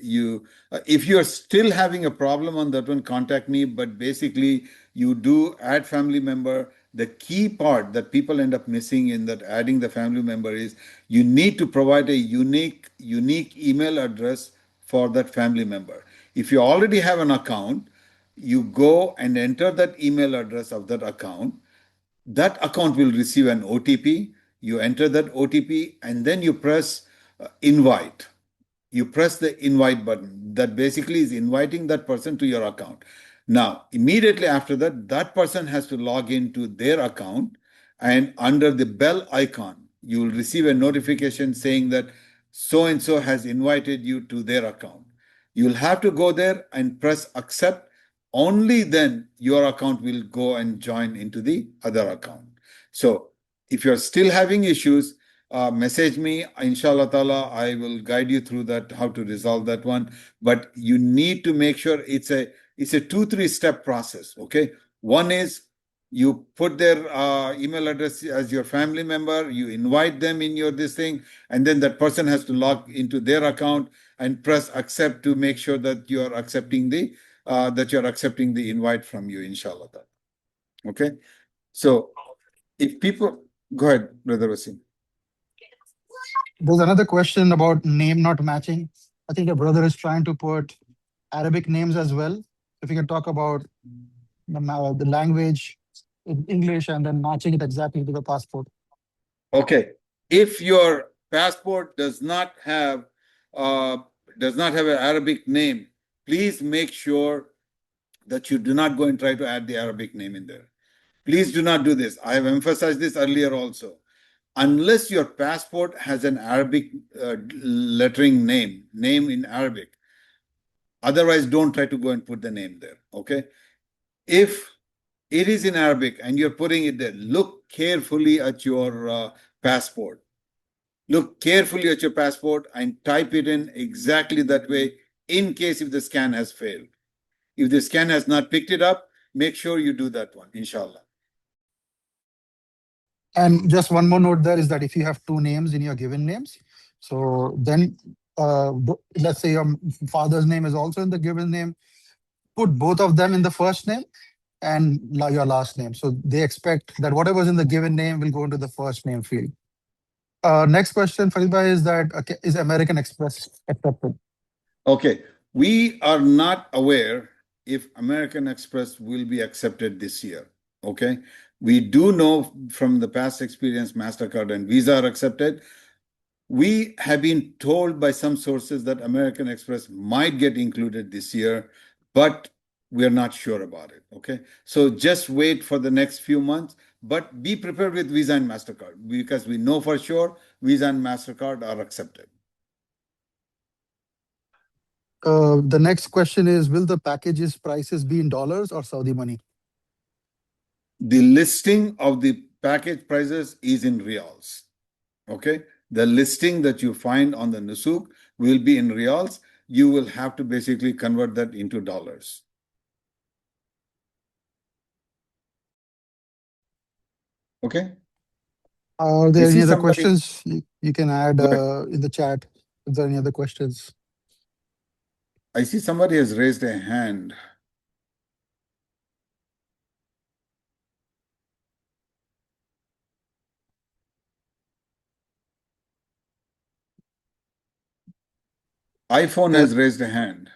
A: if you're still having a problem on that one, contact me. But basically, you do add family member. The key part that people end up missing in that adding the family member is you need to provide a unique email address for that family member. If you already have an account, you go and enter that email address of that account. That account will receive an OTP. You enter that OTP and then you press invite. You press the invite button. That basically is inviting that person to your account. Now, immediately after that, that person has to log into their account, and under the bell icon, you will receive a notification saying that so and so has invited you to their account. You'll have to go there and press accept. Only then your account will go and join into the other account. So if you're still having issues, message me. Inshallah ta'ala, I will guide you through that, how to resolve that one. But you need to make sure it's a 2-3 step process. Okay. One is you put their email address as your family member, you invite them in your this thing, and then that person has to log into their account and press accept to make sure that you're accepting the invite from you, inshallah. Okay. So if people go ahead, Brother Wasim.
C: There's another question about name not matching. I think your brother is trying to put Arabic names as well. If you can talk about the language in English and then matching it exactly to the passport.
A: Okay. If your passport uh, does not have an Arabic name, please make sure that you do not go and try to add the Arabic name in there. Please do not do this. I have emphasized this earlier also. Unless your passport has an Arabic lettering name in Arabic, otherwise don't try to go and put the name there. Okay. If it is in Arabic and you're putting it there, look carefully at your passport. Look carefully at your passport and type it in exactly that way in case if the scan has failed. If the scan has not picked it up, make sure you do that one, inshallah.
C: And just one more note there is that if you have two names in your given names, so then let's say your father's name is also in the given name, put both of them in the first name and your last name. So they expect that whatever's in the given name will go into the first name field. Next question, Farid is that is American Express accepted?
A: Okay, we are not aware if American Express will be accepted this year. Okay, we do know from the past experience MasterCard and Visa are accepted. We have been told by some sources that American Express might get included this year, but we are not sure about it. Okay, so just wait for the next few months, but be prepared with Visa and MasterCard because we know for sure Visa and MasterCard are accepted.
C: The next question is, will the packages prices be in dollars or Saudi money?
A: The listing of the package prices is in reals. Okay, the listing that you find on the Nusuk will be in reals. You will have to basically convert that into dollars. Okay.
C: Are
A: I
C: there any
A: see
C: other
A: somebody.
C: questions you can add
A: Go ahead.
C: in the chat? Is there any other questions?
A: I see somebody has raised a hand. iPhone
C: Yeah,
A: has raised a hand.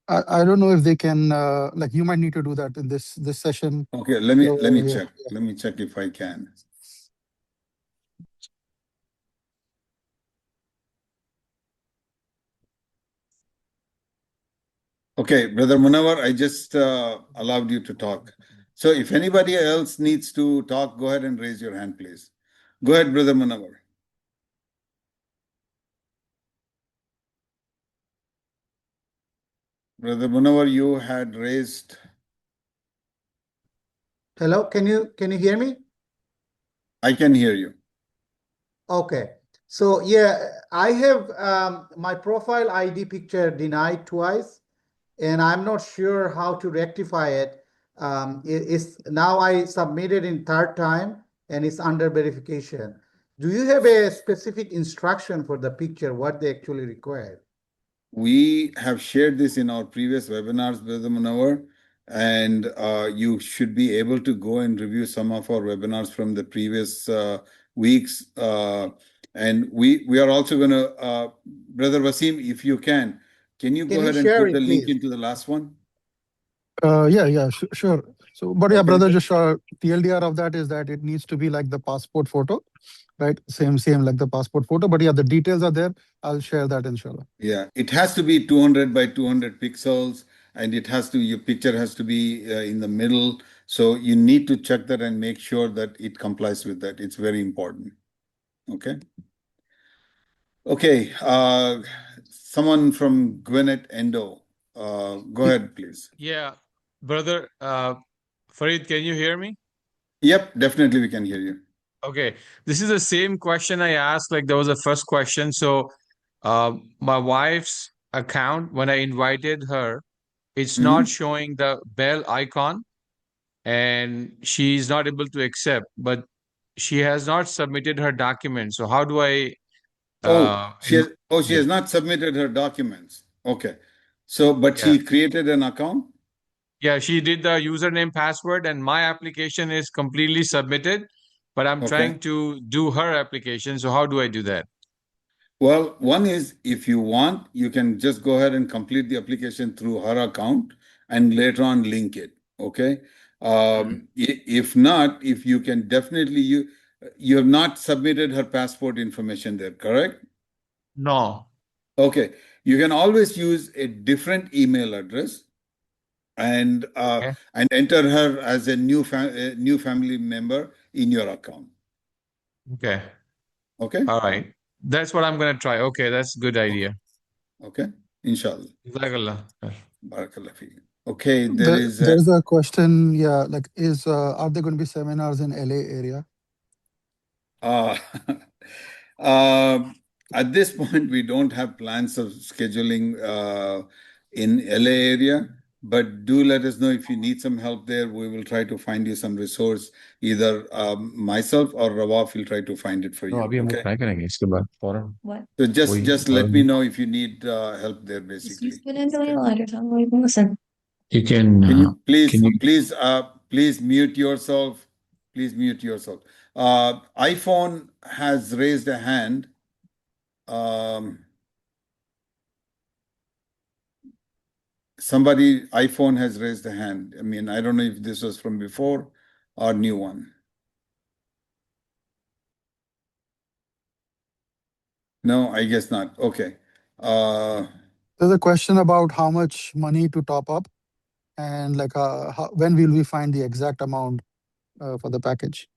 C: I don't know if they can like you might need to do that in this session.
A: Okay, let me
C: Yeah.
A: check. Let me check if I can. Okay, Brother Munawar, I just allowed you to talk. So if anybody else needs to talk, go ahead and raise your hand, please. Go ahead, Brother Munawar. Brother Munawar, you had raised.
D: Hello, can you hear me?
A: I can hear you.
D: Okay. So yeah, I have my profile ID picture denied twice, and I'm not sure how to rectify it. It's now I submitted in third time, and it's under verification. Do you have a specific instruction for the picture, what they actually require?
A: We have shared this in our previous webinars, Brother Munawar, and you should be able to go and review some of our webinars from the previous weeks. And we are also going to, Brother Wasim, if you can you go
D: Can you
A: ahead and
D: share
A: put the
D: it,
A: link
D: please?
A: into the last one?
C: Yeah, sure. So, but yeah,
A: Okay.
C: brother, just TLDR of that is that it needs to be like the passport photo, right? Same like the passport photo. But yeah, the details are there. I'll share that inshallah.
A: Yeah, it has to be 200 by 200 pixels, and your picture has to be in the middle. So you need to check that and make sure that it complies with that. It's very important. Okay. Okay. Someone from Gwinnett Endo. Go ahead, please.
E: Yeah, brother, Farid, can you hear me?
A: Yep, definitely we can hear you.
E: Okay, this is the same question I asked, like there was a first question. So, my wife's account, when I invited her, it's not
A: Mhm.
E: showing the bell icon and she's not able to accept, but she has not submitted her document. So how do I,
A: Oh, she
E: yeah,
A: has not submitted her documents. Okay. So, but
E: yeah.
A: she created an account?
E: Yeah, she did the username password and my application is completely submitted, but I'm
A: Okay.
E: trying to do her application. So how do I do that?
A: Well, one is if you want, you can just go ahead and complete the application through her account and later on link it. Okay. If not, if you can definitely you have not submitted her passport information there, correct?
E: No.
A: Okay. You can always use a different email address and
E: Okay.
A: enter her as a new family member in your account.
E: Okay.
A: Okay.
E: All right. That's what I'm gonna try. Okay, that's a good
A: Okay.
E: idea.
A: Okay. Inshallah.
E: Jazakallah.
A: Barakallah fi. Okay. There
C: There,
A: is
C: there's a question. Yeah, like are there going to be seminars in LA area?
A: Uh, um, at this point, we don't have plans of scheduling in LA area, but do let us know if you need some help there. We will try to find you some resource. Either myself or Rawaf will try to find it for
E: No,
A: you.
E: अभी हम लोग
A: Okay.
E: try करेंगे इसके बाद फौरन
F: What?
A: So
E: वही
A: just let me know if you need help there,
F: Just use
A: basically.
F: the Venezuela
A: Okay.
F: letters. I'm going to listen.
E: you can
A: Can you please mute yourself? Please mute yourself. iPhone has raised a hand. Somebody iPhone has raised a hand. I mean, I don't know if this was from before or new one. No, I guess not. Okay.
C: There's a question about how much money to top up and like when will we find the exact amount for the package?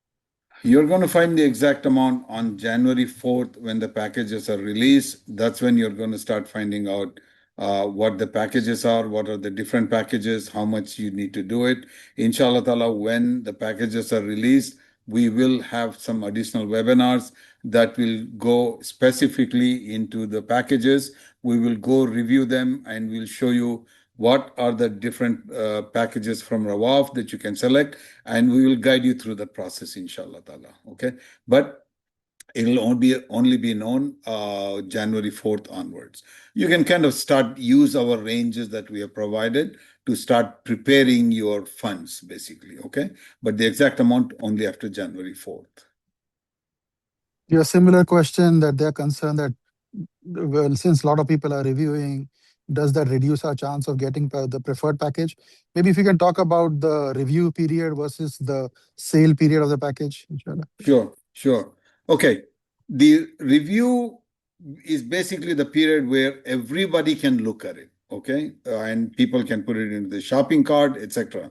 A: You're going to find the exact amount on January 4th when the packages are released. That's when you're going to start finding out what the packages are, what are the different packages, how much you need to do it. Inshallah ta'ala, when the packages are released, we will have some additional webinars that will go specifically into the packages. We will go review them and we'll show you what are the different packages from Rawaf that you can select, and we will guide you through the process, inshallah ta'ala. Okay. But it'll only be known January 4th onwards. You can kind of use our ranges that we have provided to start preparing your funds, basically. Okay. But the exact amount only after January 4th.
C: Yeah, similar question that they're concerned that, well, since a lot of people are reviewing, does that reduce our chance of getting the preferred package? Maybe if you can talk about the review period versus the sale period of the package, inshallah.
A: Sure. Okay. The review is basically the period where everybody can look at it, okay? And people can put it into the shopping cart, etc.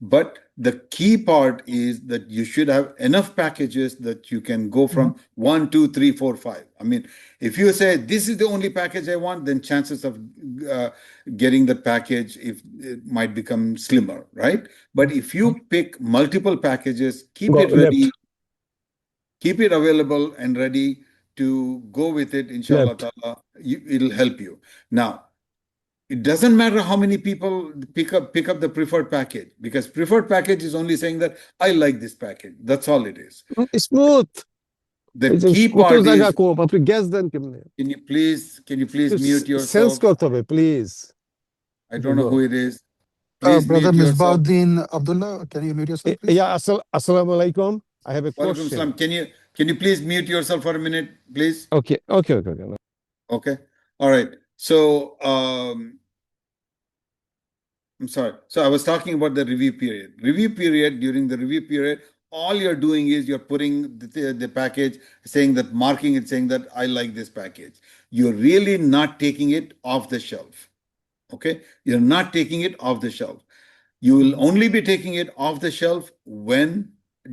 A: But the key part is that you should have enough packages that you can go from 1, 2, 3, 4, 5. I mean, if you say this is the only package I want, then chances of getting the package if it might become slimmer, right? But if you pick multiple packages, keep
E: Go
A: it ready,
E: left.
A: keep it available and ready. to go with it, inshallah
F: Left.
A: ta'ala, it'll help you. Now, it doesn't matter how many people pick up the preferred package, because preferred package is only saying that I like this package. That's all it is.
F: Smooth.
A: The key part is,
F: আপনি gas দেন কেমনে
A: can you please mute
F: sense
A: yourself?
F: করতে হবে please
A: I don't know who it is. Please
C: Brother
A: mute yourself.
C: Misbauddin Abdullah, can you mute yourself, please?
F: yeah assalamu alaikum I have a
A: Walaikum
F: question
A: salam. Can you please mute yourself for a minute, please?
F: okay
A: Okay. All right. So I'm sorry. So I was talking about the review period. During the review period, all you're doing is you're putting the package, saying that, marking it, saying that I like this package. You're really not taking it off the shelf. Okay? You're not taking it off the shelf. You will only be taking it off the shelf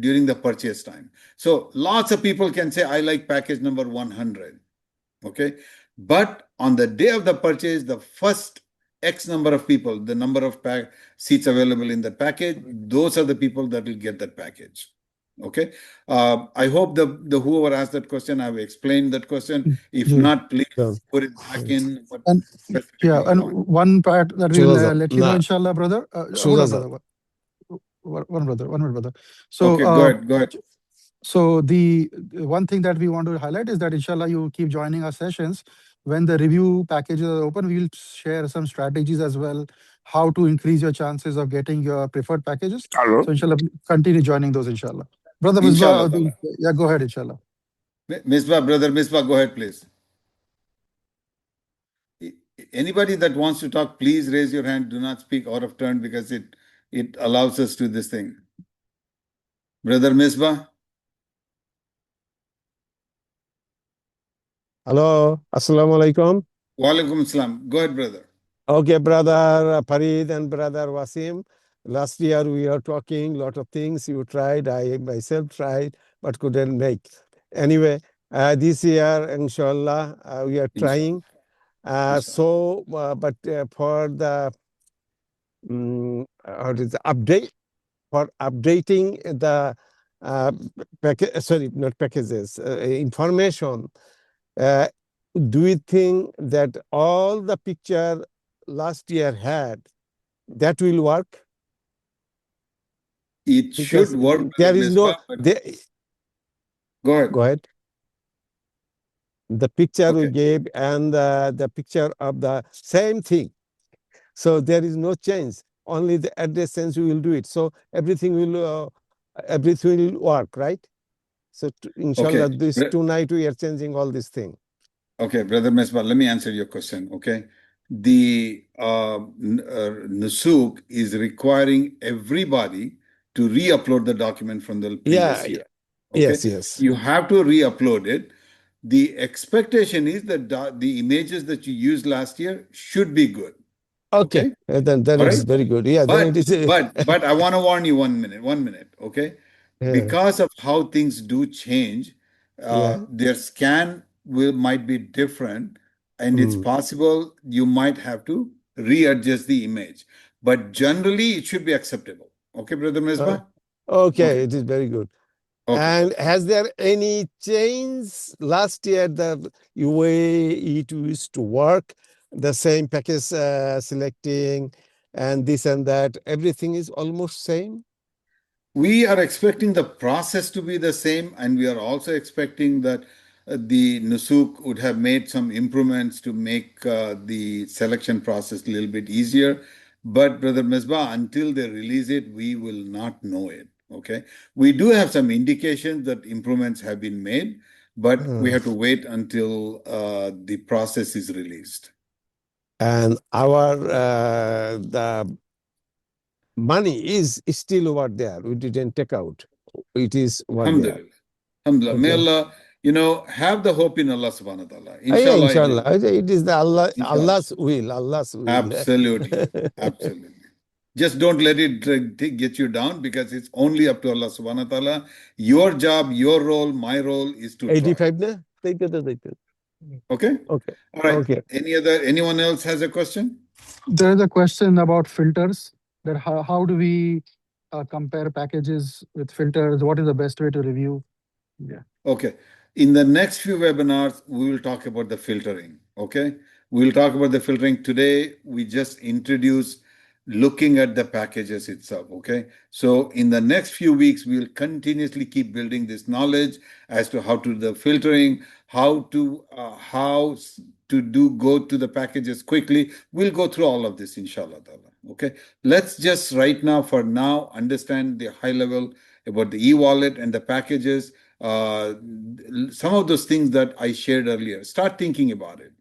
A: during the purchase time. So lots of people can say, I like package number 100. Okay? But on the day of the purchase, the first X number of people, the number of seats available in the package, those are the people that will get that package. Okay. I hope the whoever asked that question, I've explained that question. If not, please put it back in.
C: And yeah, and one part that we'll let you know, inshallah, brother. Hold on, brother. One minute, brother. So,
A: okay, go ahead.
C: So the one thing that we want to highlight is that inshallah you keep joining our sessions. When the review packages are open, we will share some strategies as well, how to increase your chances of getting your preferred packages.
F: Hello.
C: So inshallah, continue joining those, inshallah. Brother Misbah, yeah, go ahead, inshallah.
A: Brother Misbah, go ahead, please. Anybody that wants to talk, please raise your hand. Do not speak out of turn, because it allows us to this thing. Brother Misbah?
F: hello assalamu alaikum
A: Walaikum salam. Go ahead, brother.
F: okay brother Farid and brother Wasim, last year we are talking lot of things you tried, I myself tried but couldn't make. Anyway, this year inshallah we are trying. So but for the update, for updating the not packages, information, do you think that all the picture last year had, that will work?
A: It should work.
F: There is no
A: go ahead.
F: The picture we gave and the picture of the same thing, so there is no change, only the address sense we will do it, so everything will work, right? So inshallah this tonight we are changing all this thing.
A: Okay, brother Misbah, let me answer your question. Okay, the Nusuk is requiring everybody to re-upload the document from the previous year. Okay?
F: Yes.
A: You have to re-upload it. The expectation is that the images that you used last year should be good.
F: Okay. Then it's very good. Yeah.
A: But I want to warn you 1 minute. Okay. Because of how things do change, their scan might be different, and it's possible you might have to readjust the image. But generally, it should be acceptable. Okay, brother Misbah?
F: Okay, it is very good. Okay. And has there any change last year the way it used to work? The same package selecting and this and that, everything is almost same?
A: We are expecting the process to be the same, and we are also expecting that the Nusuk would have made some improvements to make the selection process a little bit easier. But brother Misbah, until they release it, we will not know it. Okay, we do have some indications that improvements have been made, but we have to wait until the process is released.
F: And our the money is still over there. We didn't take out. It is over there.
A: Alhamdulillah. May Allah, have the hope in Allah subhanahu wa ta'ala.
F: Inshallah. Inshallah. It is the Allah's will. Allah's will.
A: Absolutely. Just don't let it get you down, because it's only up to Allah subhanahu wa ta'ala. Your job, your role, my role is to
F: 85
A: try. Okay?
F: Okay.
A: All right. Okay. Anyone else has a question?
C: There is a question about filters. That how do we compare packages with filters? What is the best way to review? Yeah.
A: Okay. In the next few webinars, we will talk about the filtering. Okay. We'll talk about the filtering. Today, we just introduced looking at the packages itself. Okay. So in the next few weeks, we'll continuously keep building this knowledge as to how to do the filtering, how to go to the packages quickly. We'll go through all of this, inshallah. Okay. Let's just right now, for now, understand the high level about the e-wallet and the packages. Some of those things that I shared earlier. Start thinking about it.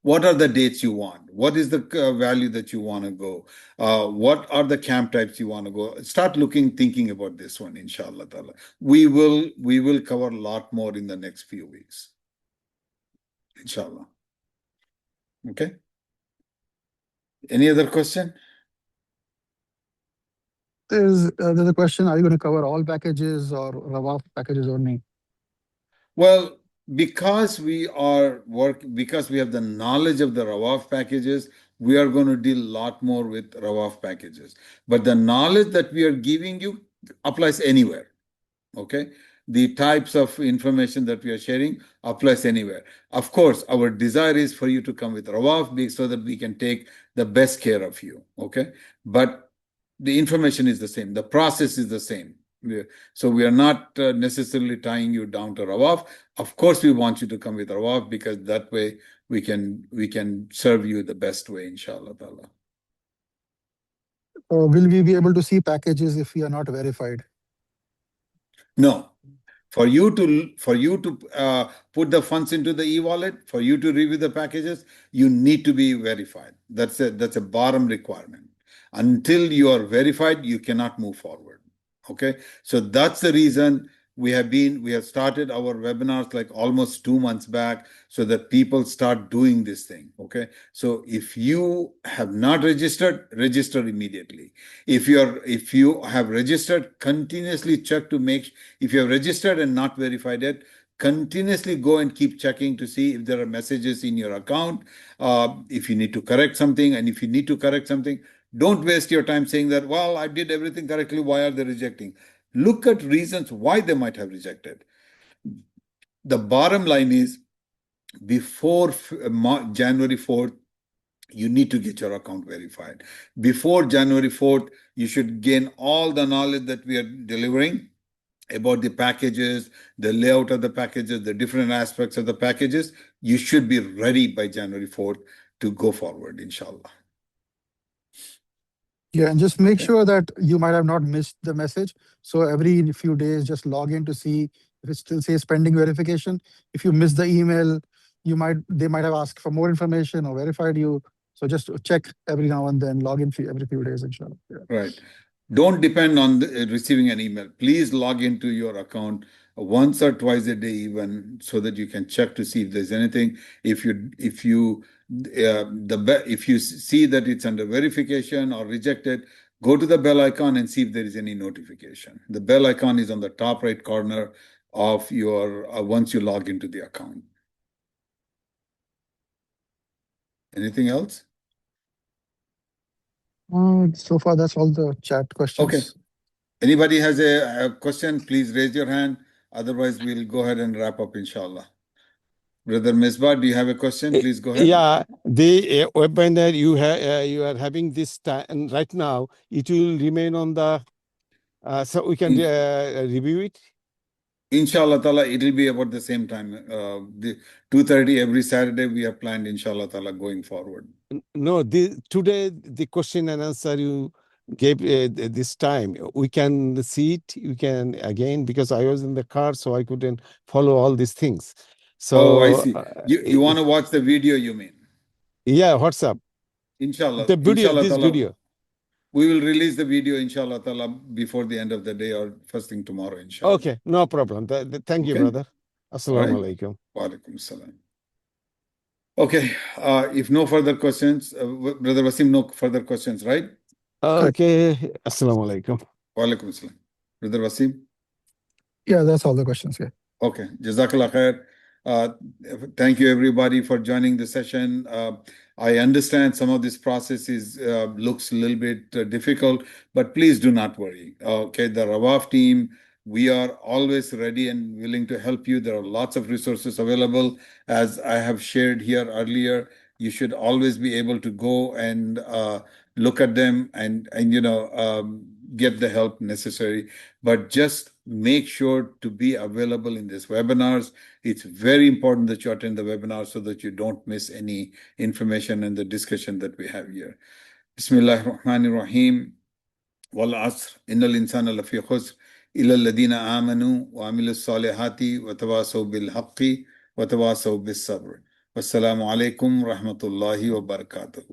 A: What are the dates you want? What is the value that you want to go? What are the camp types you want to go? Start thinking about this one, inshallah ta'ala. We will cover a lot more in the next few weeks. Inshallah. Okay. Any other question?
C: There's a question, are you going to cover all packages or Rawaf packages only?
A: Well, because we have the knowledge of the Rawaf packages, we are going to deal a lot more with Rawaf packages. But the knowledge that we are giving you applies anywhere. Okay. The types of information that we are sharing applies anywhere. Of course, our desire is for you to come with Rawaf so that we can take the best care of you. Okay. But the information is the same. The process is the same. So we are not necessarily tying you down to Rawaf. Of course, we want you to come with Rawaf because that way we can serve you the best way, inshallah ta'ala.
C: Will we be able to see packages if we are not verified?
A: No. For you to put the funds into the e-wallet, for you to review the packages, you need to be verified. That's a bottom requirement. Until you are verified, you cannot move forward. Okay. So that's the reason we have started our webinars like almost 2 months back so that people start doing this thing. Okay. So if you have not registered, register immediately. If you have registered, continuously check to make, if you have registered and not verified it, continuously go and keep checking to see if there are messages in your account, if you need to correct something, and if you need to correct something, don't waste your time saying that, well, I did everything correctly, why are they rejecting? Look at reasons why they might have rejected. The bottom line is, before January 4th, you need to get your account verified. Before January 4th, you should gain all the knowledge that we are delivering about the packages, the layout of the packages, the different aspects of the packages. You should be ready by January 4th to go forward, inshallah.
C: Yeah, and just make sure that you might have not missed the message. So every few days, just log in to see if it still says pending verification. If you miss the email, they might have asked for more information or verified you. So just check every now and then, log in every few days, inshallah. Yeah.
A: Right. Don't depend on receiving an email. Please log into your account once or twice a day, even, so that you can check to see if there's anything. If you see that it's under verification or rejected, go to the bell icon and see if there is any notification. The bell icon is on the top right corner of your once you log into the account. Anything else?
C: So far, that's all the chat questions.
A: Okay. Anybody has a question, please raise your hand. Otherwise, we'll go ahead and wrap up, inshallah. Brother Misbah, do you have a question? Please go ahead.
F: Yeah, the webinar you are having this time right now, it will remain on the, so we can review it.
A: Inshallah ta'ala, it will be about the same time. The 2:30 every Saturday we have planned, inshallah ta'ala, going forward.
F: No, today the question and answer you gave this time, we can see it. You can again, because I was in the car, so I couldn't follow all these things. So
A: I see. You want to watch the video, you mean?
F: Yeah, what's up?
A: Inshallah.
F: The video,
A: inshallah
F: this
A: ta'ala,
F: video.
A: we will release the video, inshallah ta'ala, before the end of the day or first thing tomorrow, inshallah.
F: Okay, no problem. Thank you,
A: Okay.
F: brother. Assalamu alaikum.
A: Wa alaikum salam. Okay, if no further questions, Brother Wasim, no further questions, right?
F: Okay, assalamu alaikum.
A: Wa alaikum salam. Brother Wasim?
C: Yeah, that's all the questions. Yeah.
A: Okay, Jazakallah khair. Thank you everybody for joining the session. I understand some of this process looks a little bit difficult, but please do not worry. Okay, the Rawaf team, we are always ready and willing to help you. There are lots of resources available. As I have shared here earlier, you should always be able to go and look at them and get the help necessary. But just make sure to be available in these webinars. It's very important that you attend the webinar so that you don't miss any information and the discussion that we have here. Bismillahir Rahmanir Rahim. Wal asr innal insana lafi khusr illa alladhina amanu wa amilus salihati wa tawasaw bil haqqi wa tawasaw bis sabr. Wassalamu alaikum rahmatullahi wa barakatuh.